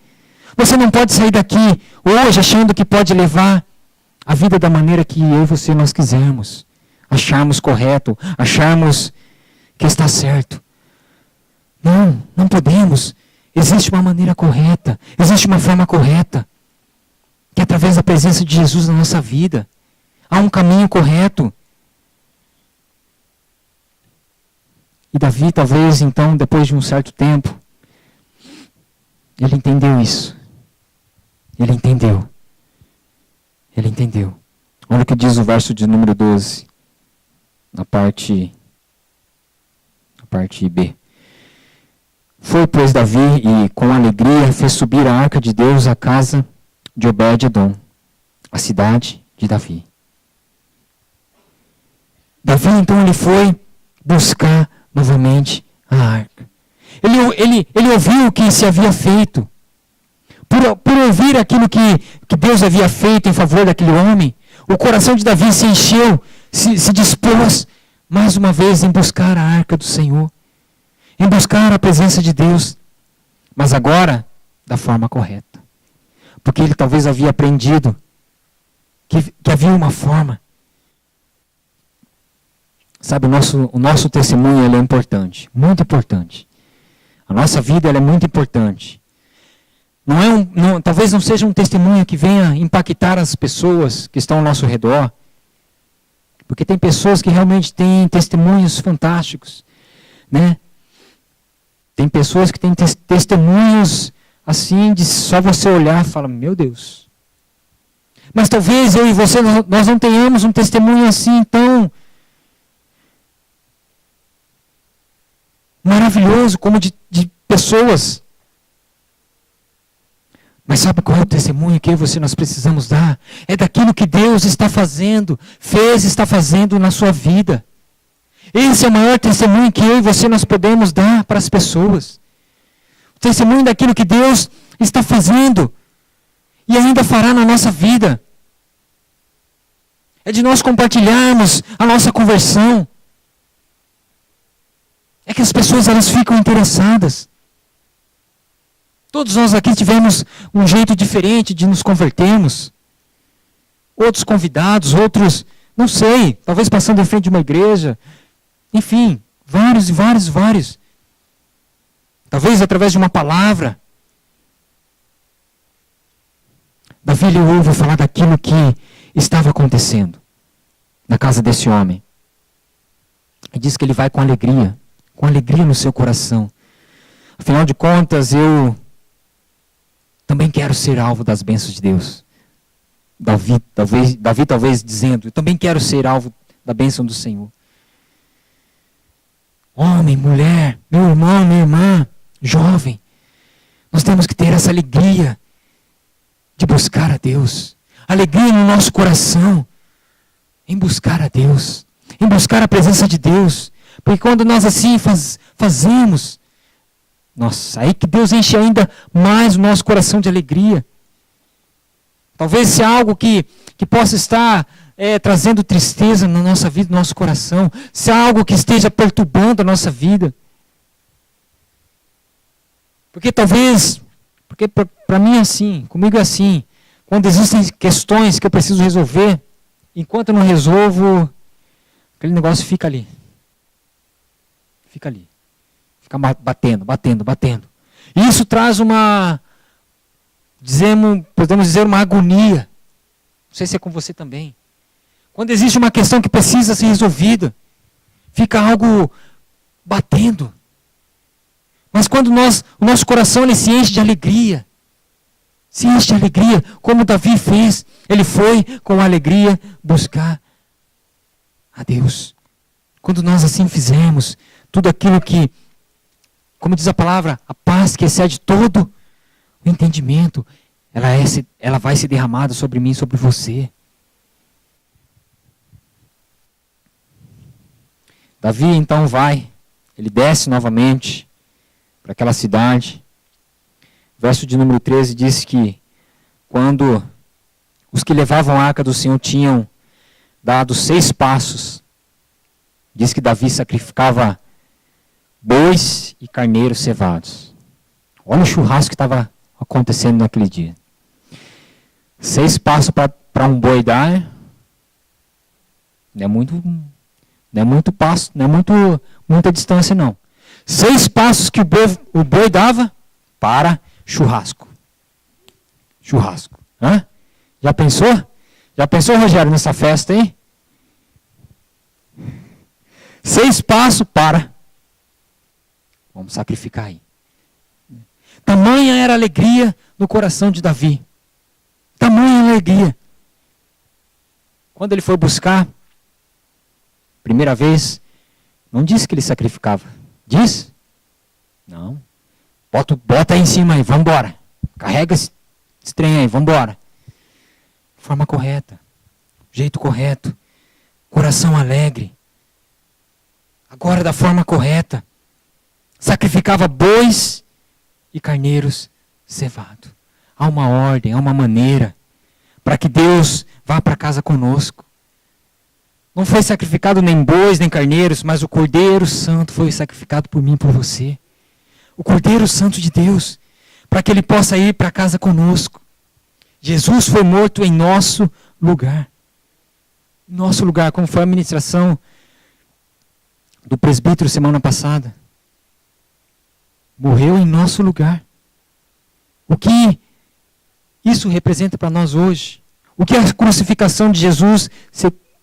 Você não pode sair daqui hoje achando que pode levar a vida da maneira que eu e você nós quisermos. Acharmos correto, acharmos que está certo. Não, não podemos. Existe uma maneira correta, existe uma forma correta, que é através da presença de Jesus na nossa vida. Há um caminho correto. E Davi, talvez, então, depois de um certo tempo, ele entendeu isso. Ele entendeu. Ele entendeu. Olha o que diz o verso de número 12, na parte B. Foi, pois, Davi, e com alegria fez subir a arca de Deus à casa de Obed-edom, a cidade de Davi. Davi, então, ele foi buscar novamente a arca. Ele ouviu o que se havia feito. Por ouvir aquilo que Deus havia feito em favor daquele homem, o coração de Davi se encheu, se dispôs mais uma vez em buscar a arca do Senhor, em buscar a presença de Deus, mas agora da forma correta. Porque ele talvez havia aprendido que havia uma forma. Sabe, o nosso testemunho ele é importante, muito importante. A nossa vida ela é muito importante. Talvez não seja um testemunho que venha impactar as pessoas que estão ao nosso redor. Porque tem pessoas que realmente têm testemunhos fantásticos, né? Tem pessoas que têm testemunhos assim, de só você olhar e falar, meu Deus. Mas talvez eu e você, nós não tenhamos um testemunho assim tão maravilhoso como de pessoas. Mas sabe qual é o testemunho que eu e você nós precisamos dar? É daquilo que Deus está fazendo, está fazendo na sua vida. Esse é o maior testemunho que eu e você nós podemos dar para as pessoas. O testemunho daquilo que Deus está fazendo e ainda fará na nossa vida. É de nós compartilharmos a nossa conversão. É que as pessoas elas ficam interessadas. Todos nós aqui tivemos um jeito diferente de nos convertermos. Outros convidados, outros, não sei, talvez passando em frente de uma igreja. Enfim, vários. Talvez através de uma palavra. Davi ele ouve falar daquilo que estava acontecendo na casa desse homem. E diz que ele vai com alegria no seu coração. Afinal de contas, eu também quero ser alvo das bênçãos de Deus. Davi talvez dizendo, eu também quero ser alvo da bênção do Senhor. Homem, mulher, meu irmão, minha irmã, jovem, nós temos que ter essa alegria de buscar a Deus. Alegria no nosso coração em buscar a Deus, em buscar a presença de Deus. Porque quando nós assim fazemos, nossa, aí que Deus enche ainda mais o nosso coração de alegria. Talvez se algo que possa estar trazendo tristeza na nossa vida, no nosso coração, se algo que esteja perturbando a nossa vida. Porque para mim é assim, comigo é assim, quando existem questões que eu preciso resolver, enquanto eu não resolvo, aquele negócio fica ali. Fica ali. Fica batendo. E isso traz podemos dizer, uma agonia. Não sei se é com você também. Quando existe uma questão que precisa ser resolvida, fica algo batendo. Mas quando o nosso coração ele se enche de alegria, como Davi fez, ele foi com alegria buscar a Deus. Quando nós assim fizemos, tudo aquilo que, como diz a palavra, a paz que excede todo o entendimento, ela vai ser derramada sobre mim, sobre você. Davi então ele desce novamente para aquela cidade. Verso de número 13 diz que quando os que levavam a arca do Senhor tinham dado 6 passos, diz que Davi sacrificava bois e carneiros cevados. Olha o churrasco que estava acontecendo naquele dia. 6 passos para um boi dar, não é muito passo, não é muita distância não. 6 passos que o boi dava para churrasco. Hã? Já pensou? Já pensou, Rogério, nessa festa aí? 6 passos para. Vamos sacrificar aí. Tamanha era a alegria no coração de Davi. Tamanha alegria. Quando ele foi buscar, primeira vez, não disse que ele sacrificava. Diz? Não. Bota aí em cima aí, vamos embora. Carrega esse trem aí, vamos embora. Forma correta. Jeito correto. Coração alegre. Agora da forma correta. Sacrificava bois e carneiros cevados. Há uma ordem, há uma maneira para que Deus vá para casa conosco. Não foi sacrificado nem bois, nem carneiros, mas o Cordeiro Santo foi sacrificado por mim e por você. O Cordeiro Santo de Deus, para que ele possa ir para casa conosco. Jesus foi morto em nosso lugar. Nosso lugar, como foi a ministração do presbítero semana passada. Morreu em nosso lugar. O que isso representa para nós hoje? O que a crucificação de Jesus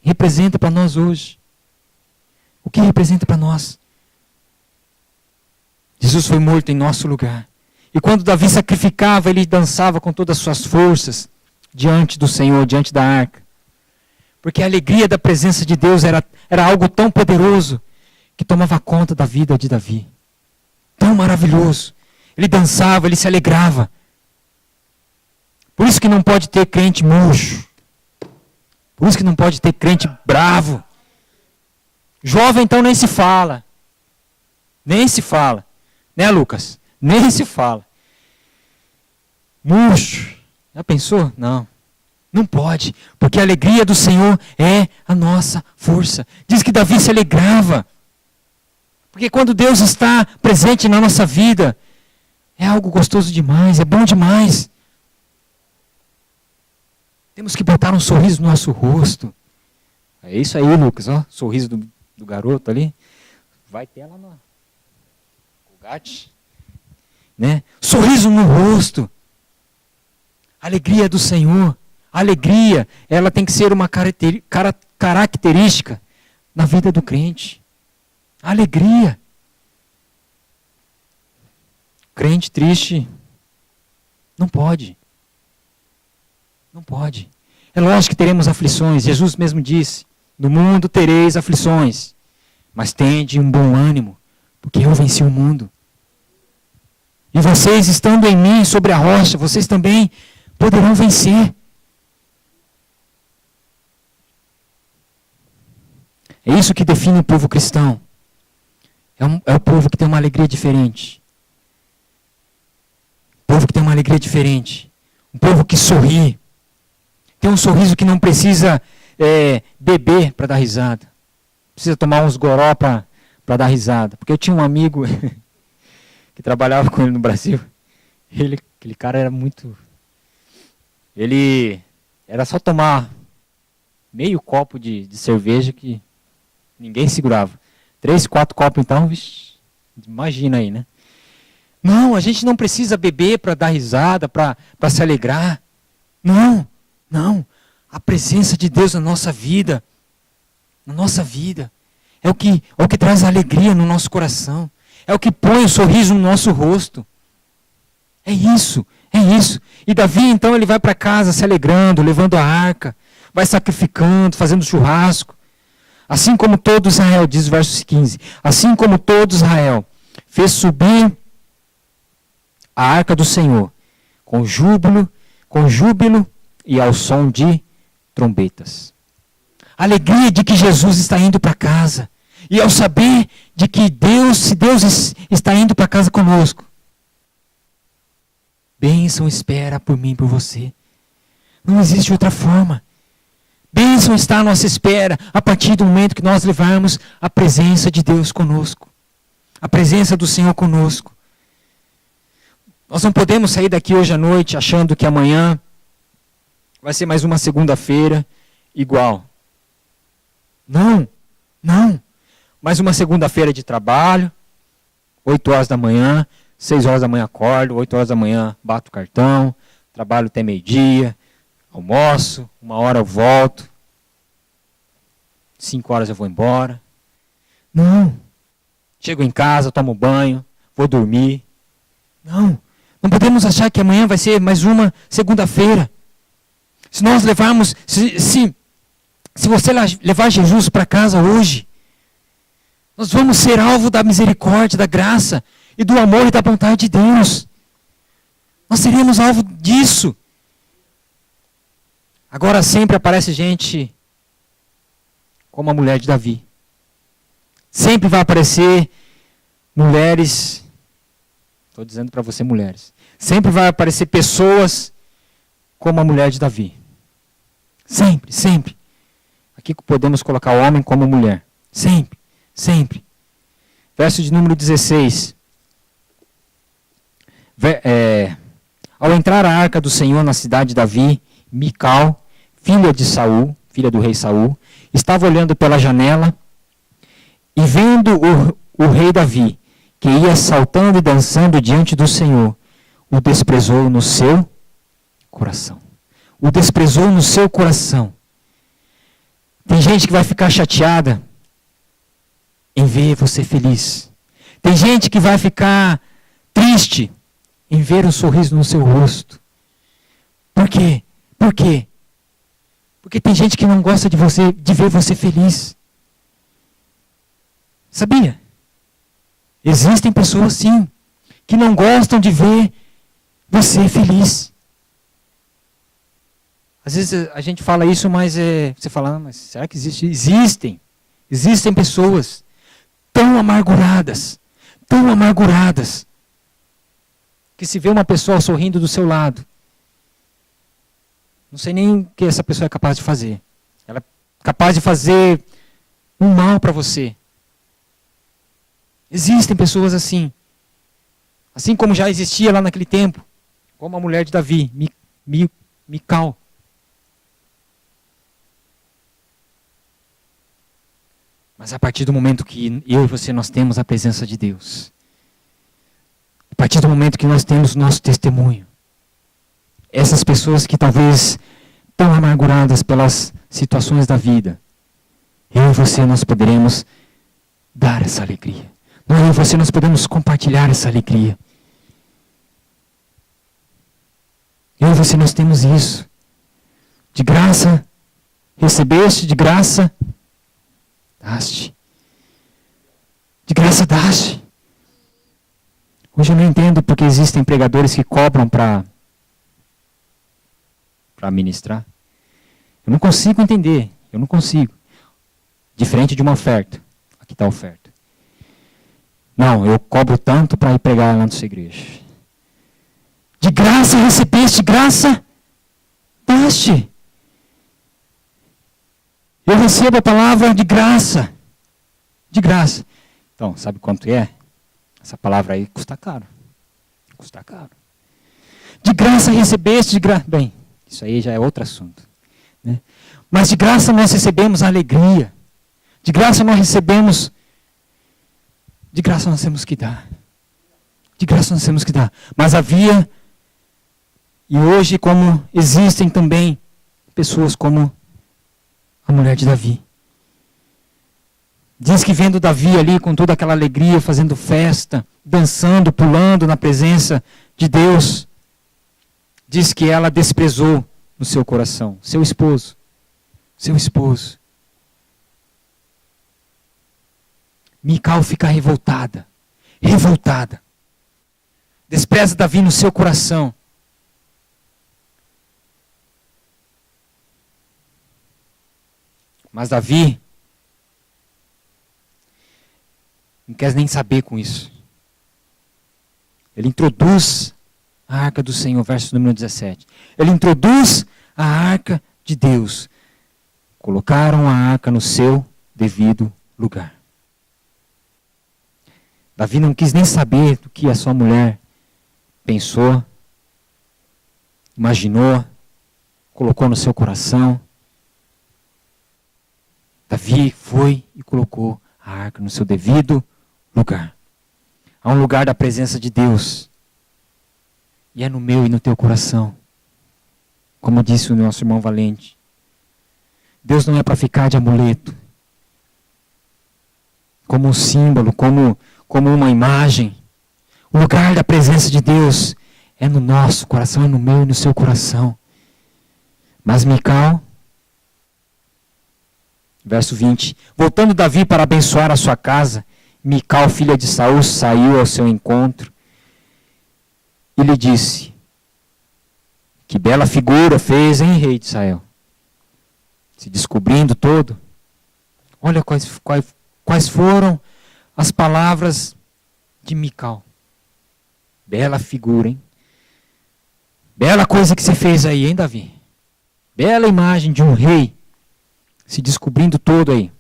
representa para nós hoje? O que representa para nós? Jesus foi morto em nosso lugar. E quando Davi sacrificava, ele dançava com todas as suas forças diante do Senhor, diante da arca. Porque a alegria da presença de Deus era algo tão poderoso que tomava conta da vida de Davi. Tão maravilhoso. Ele dançava, ele se alegrava. Por isso que não pode ter crente murcho. Por isso que não pode ter crente bravo. Jovem então nem se fala. Nem se fala. Né, Lucas? Nem se fala. Murcho. Já pensou? Não. Não pode. Porque a alegria do Senhor é a nossa força. Diz que Davi se alegrava. Porque quando Deus está presente na nossa vida, é algo gostoso demais, é bom demais. Temos que botar um sorriso no nosso rosto. É isso aí, Lucas, ó, sorriso do garoto ali. Vai ter lá no Colgate, né? Sorriso no rosto. Alegria do Senhor. Alegria, ela tem que ser uma característica na vida do crente. Alegria. Crente triste não pode. Não pode. É lógico que teremos aflições. Jesus mesmo disse: no mundo tereis aflições, mas tende um bom ânimo, porque eu venci o mundo. E vocês, estando em mim, sobre a rocha, vocês também poderão vencer. É isso que define o povo cristão. É o povo que tem uma alegria diferente. Um povo que tem uma alegria diferente. Um povo que sorri. Tem um sorriso que não precisa beber para dar risada. Precisa tomar uns goró para dar risada. Porque eu tinha um amigo que trabalhava com ele no Brasil. Aquele cara era muito... Ele era só tomar meio copo de cerveja que ninguém segurava. 3, 4 copos então, vixi, imagina aí, né? Não, a gente não precisa beber para dar risada, para se alegrar. Não, não. A presença de Deus na nossa vida, é o que traz alegria no nosso coração. É o que põe o sorriso no nosso rosto. É isso. E Davi, então, ele vai para casa se alegrando, levando a arca, vai sacrificando, fazendo churrasco. Assim como todo Israel, diz o verso 15, assim como todo Israel fez subir a arca do Senhor, com júbilo e ao som de trombetas. A alegria de que Jesus está indo para casa. E ao saber de que se Deus está indo para casa conosco, bênção espera por mim e por você. Não existe outra forma. Bênção está à nossa espera a partir do momento que nós levarmos a presença de Deus conosco. A presença do Senhor conosco. Nós não podemos sair daqui hoje à noite achando que amanhã vai ser mais uma segunda-feira igual. Não. Mais uma segunda-feira de trabalho, 8 horas da manhã, 6 horas da manhã acordo, 8 horas da manhã bato o cartão, trabalho até meio-dia, almoço, 1 hora eu volto, 5 horas eu vou embora. Não. Chego em casa, tomo banho, vou dormir. Não podemos achar que amanhã vai ser mais uma segunda-feira. Se nós levarmos, se você levar Jesus para casa hoje, nós vamos ser alvo da misericórdia, da graça e do amor e da vontade de Deus. Nós seremos alvo disso. Agora sempre aparece gente como a mulher de Davi. Sempre vai aparecer mulheres, estou dizendo para você mulheres, sempre vai aparecer pessoas como a mulher de Davi. Sempre. Aqui podemos colocar o homem como mulher. Sempre. Verso de número 16. Ao entrar a arca do Senhor na cidade de Davi, Mical, filha do rei Saul, estava olhando pela janela e vendo o rei Davi, que ia saltando e dançando diante do Senhor, o desprezou no seu coração. O desprezou no seu coração. Tem gente que vai ficar chateada em ver você feliz. Tem gente que vai ficar triste em ver um sorriso no seu rosto. Por quê? Porque tem gente que não gosta de ver você feliz. Sabia? Existem pessoas, sim, que não gostam de ver você feliz. Às vezes a gente fala isso, mas você fala, mas será que existe? Existem pessoas tão amarguradas, que se vê uma pessoa sorrindo do seu lado, não sei nem o que essa pessoa é capaz de fazer. Ela é capaz de fazer um mal para você. Existem pessoas assim. Assim como já existia lá naquele tempo, como a mulher de Davi, Mical. Mas a partir do momento que eu e você nós temos a presença de Deus, a partir do momento que nós temos o nosso testemunho, essas pessoas que talvez estão amarguradas pelas situações da vida, eu e você nós poderemos dar essa alegria. Eu e você nós podemos compartilhar essa alegria. Eu e você nós temos isso. De graça recebeste, de graça daste. De graça daste. Hoje eu não entendo porque existem pregadores que cobram para ministrar. Eu não consigo entender. Diferente de uma oferta. Aqui está a oferta. Não, eu cobro tanto para ir pregar lá na sua igreja. De graça recebeste, de graça daste. Eu recebo a palavra de graça. De graça. Então, sabe quanto é? Essa palavra aí custa caro. Custa caro. De graça recebeste, de graça. Bem, isso aí já é outro assunto. Né? Mas de graça nós recebemos a alegria. De graça nós recebemos. De graça nós temos que dar. De graça nós temos que dar. Mas havia, e hoje como existem também, pessoas como a mulher de Davi. Diz que vendo Davi ali com toda aquela alegria, fazendo festa, dançando, pulando na presença de Deus, diz que ela desprezou no seu coração, seu esposo. Mical fica revoltada. Despreza Davi no seu coração. Mas Davi não quer nem saber com isso. Ele introduz a arca do Senhor, verso número 17. Ele introduz a arca de Deus. Colocaram a arca no seu devido lugar. Davi não quis nem saber do que a sua mulher pensou, imaginou, colocou no seu coração. Davi foi e colocou a arca no seu devido lugar. Há um lugar da presença de Deus. E é no meu e no teu coração. Como disse o nosso irmão Valente. Deus não é para ficar de amuleto. Como um símbolo, como uma imagem. O lugar da presença de Deus é no nosso coração, é no meu e no seu coração. Mas Mical, verso 20. Voltando Davi para abençoar a sua casa, Mical, filha de Saul, saiu ao seu encontro e lhe disse: que bela figura fez, hein, rei de Israel? Se descobrindo todo. Olha quais foram as palavras de Mical. Bela figura, hein? Bela coisa que você fez aí, hein, Davi? Bela imagem de um rei se descobrindo todo aí.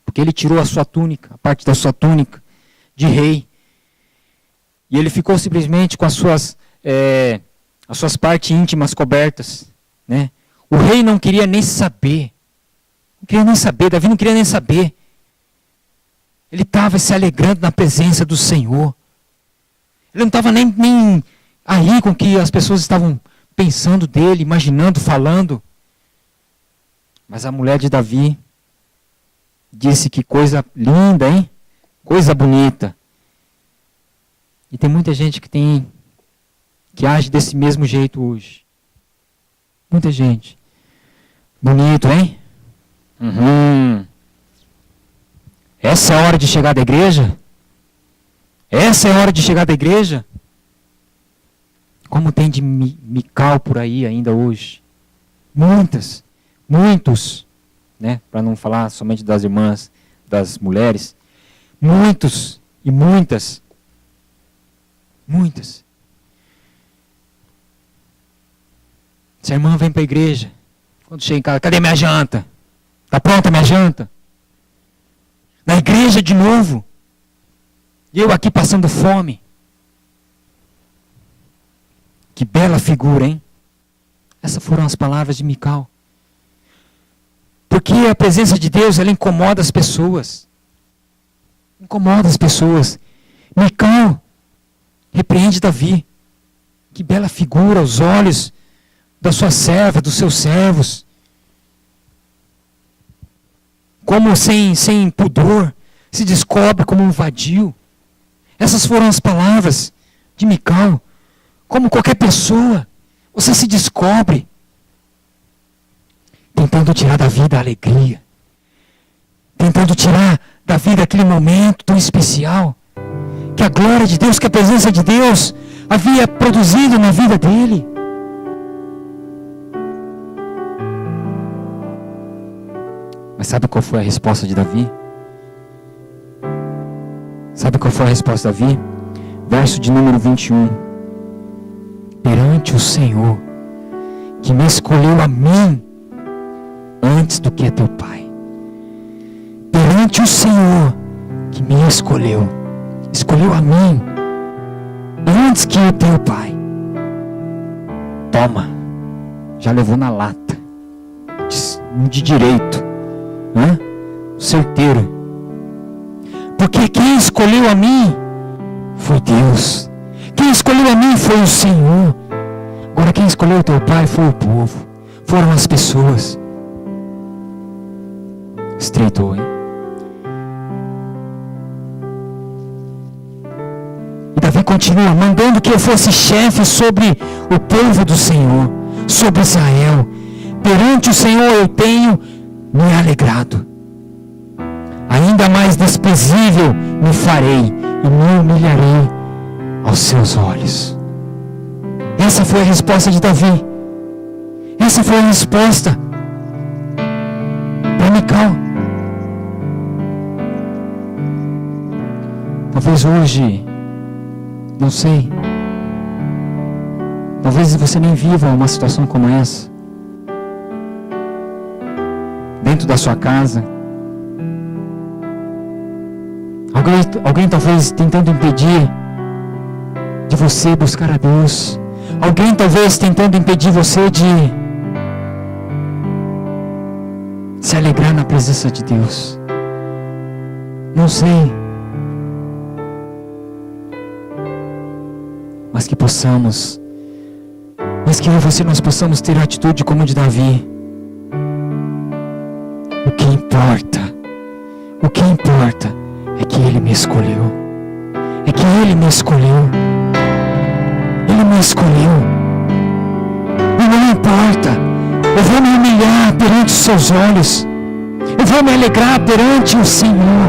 Porque ele tirou a sua túnica, a parte da sua túnica de rei. E ele ficou simplesmente com as suas partes íntimas cobertas. Né? O rei não queria nem saber. Davi não queria nem saber. Ele estava se alegrando na presença do Senhor. Ele não estava nem aí com o que as pessoas estavam pensando dele, imaginando, falando. Mas a mulher de Davi disse que coisa linda, hein? Coisa bonita. E tem muita gente que age desse mesmo jeito hoje. Muita gente. Bonito, hein? Essa é a hora de chegar da igreja? Essa é a hora de chegar da igreja? Como tem de Mical por aí ainda hoje? Muitos, né? Para não falar somente das irmãs, das mulheres. Muitos e muitas. Se a irmã vem para a igreja, quando chega em casa, cadê minha janta? Está pronta minha janta? Na igreja de novo. E eu aqui passando fome. Que bela figura, hein? Essas foram as palavras de Mical. Porque a presença de Deus, ela incomoda as pessoas. Mical repreende Davi. Que bela figura aos olhos da sua serva, dos seus servos. Como sem pudor, se descobre como um vadio. Essas foram as palavras de Mical. Como qualquer pessoa, você se descobre tentando tirar da vida a alegria. Tentando tirar da vida aquele momento tão especial que a glória de Deus, que a presença de Deus havia produzido na vida dele. Mas sabe qual foi a resposta de Davi? qual foi a resposta de Davi? Verso de número 21. Perante o Senhor, que me escolheu a mim, antes do que a teu pai. Perante o Senhor, que me escolheu a mim, antes que o teu pai. Toma, já levou na lata, de direito, né? Certeiro. Porque quem escolheu a mim foi Deus. Quem escolheu a mim foi o Senhor. Agora quem escolheu o teu pai foi o povo, foram as pessoas. Estreitou, hein? E Davi continua, mandando que eu fosse chefe sobre o povo do Senhor, sobre Israel. Perante o Senhor eu tenho me alegrado. Ainda mais desprezível me farei e me humilharei aos seus olhos. Essa foi a resposta de Davi. Essa foi a resposta para Mical. Talvez hoje, não sei, talvez você nem viva uma situação como essa. Dentro da sua casa, alguém talvez tentando impedir de você buscar a Deus. Alguém talvez tentando impedir você de se alegrar na presença de Deus. Não sei. Mas que eu e você nós possamos ter a atitude como de Davi. O que importa é que Ele me escolheu. É que Ele me escolheu. Ele me escolheu. E não importa. Eu vou me humilhar perante os seus olhos. Eu vou me alegrar perante o Senhor.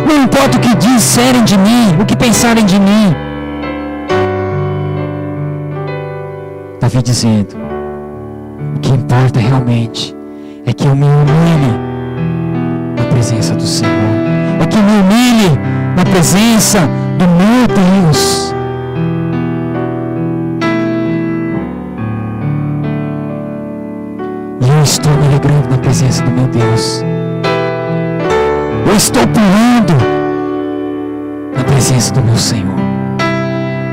Não importa o que disserem de mim, o que pensarem de mim. Davi dizendo, o que importa realmente é que eu me humilhe na presença do Senhor. É que eu me humilhe na presença do meu Deus. E eu estou me alegrando na presença do meu Deus. Eu estou pulando na presença do meu Senhor.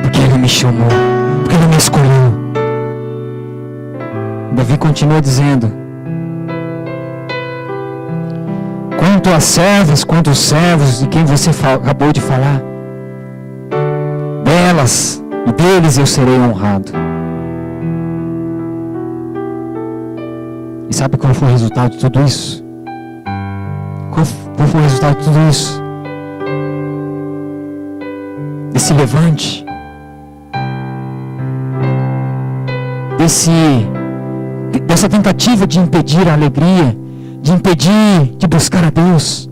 Porque Ele me chamou, porque Ele me escolheu. Davi continua dizendo, quanto às servas, quanto aos servos de quem você acabou de falar, delas e deles eu serei honrado. E sabe qual foi o resultado de tudo isso? Qual foi o resultado de tudo isso? Desse levante, dessa tentativa de impedir a alegria, de impedir de buscar a Deus.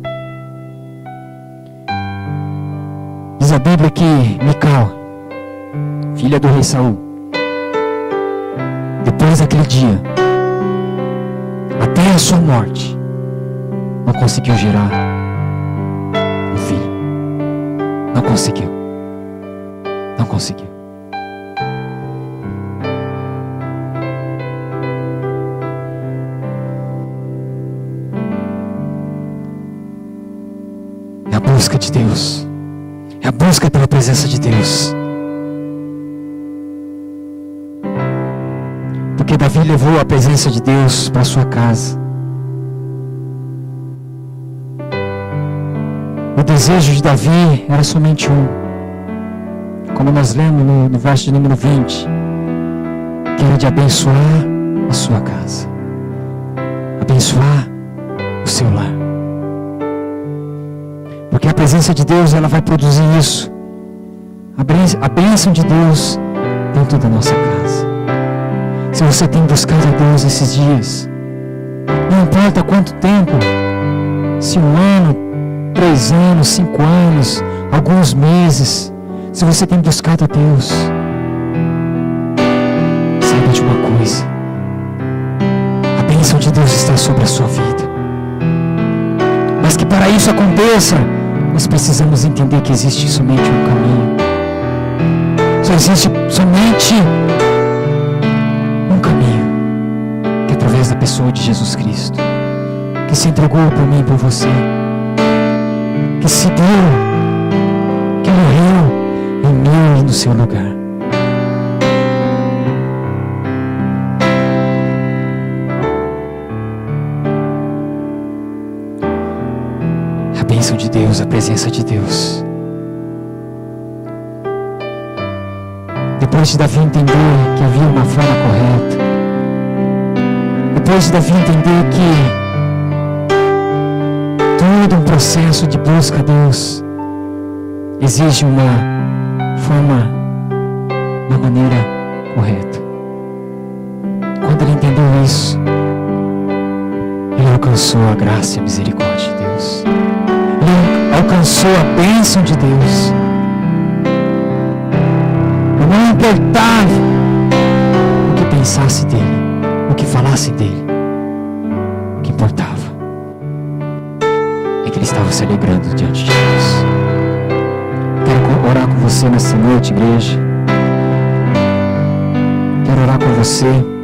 Diz a Bíblia que Mical, filha do rei Saul, depois daquele dia, até a sua morte, não conseguiu gerar um filho. Não conseguiu. É a busca de Deus. É a busca pela presença de Deus. Porque Davi levou a presença de Deus para sua casa. O desejo de Davi era somente um. Como nós lemos no verso de número 20. Que era de abençoar a sua casa. Abençoar o seu lar. Porque a presença de Deus, ela vai produzir isso. A bênção de Deus dentro da nossa casa. Se você tem buscado a Deus esses dias, não importa quanto tempo, se 1 ano, 3 anos, 5 anos, alguns meses, se você tem buscado a Deus, saiba de uma coisa: a bênção de Deus está sobre a sua vida. Mas que para isso aconteça, nós precisamos entender que existe somente um caminho. Só existe somente um caminho, que é através da pessoa de Jesus Cristo, que se entregou por mim e por você, que se deu, que morreu em mim e no seu lugar. A bênção de Deus, a presença de Deus. Depois de Davi entender que havia uma forma correta, depois de Davi entender que todo um processo de busca a Deus exige uma forma, uma maneira correta. Quando ele entendeu isso, ele alcançou a graça e a misericórdia de Deus. Ele alcançou a bênção de Deus. Não importava o que pensasse dele, o que falasse dele. O que importava é que ele estava se alegrando diante de Deus. Quero orar com você nessa noite, igreja. Quero orar com você.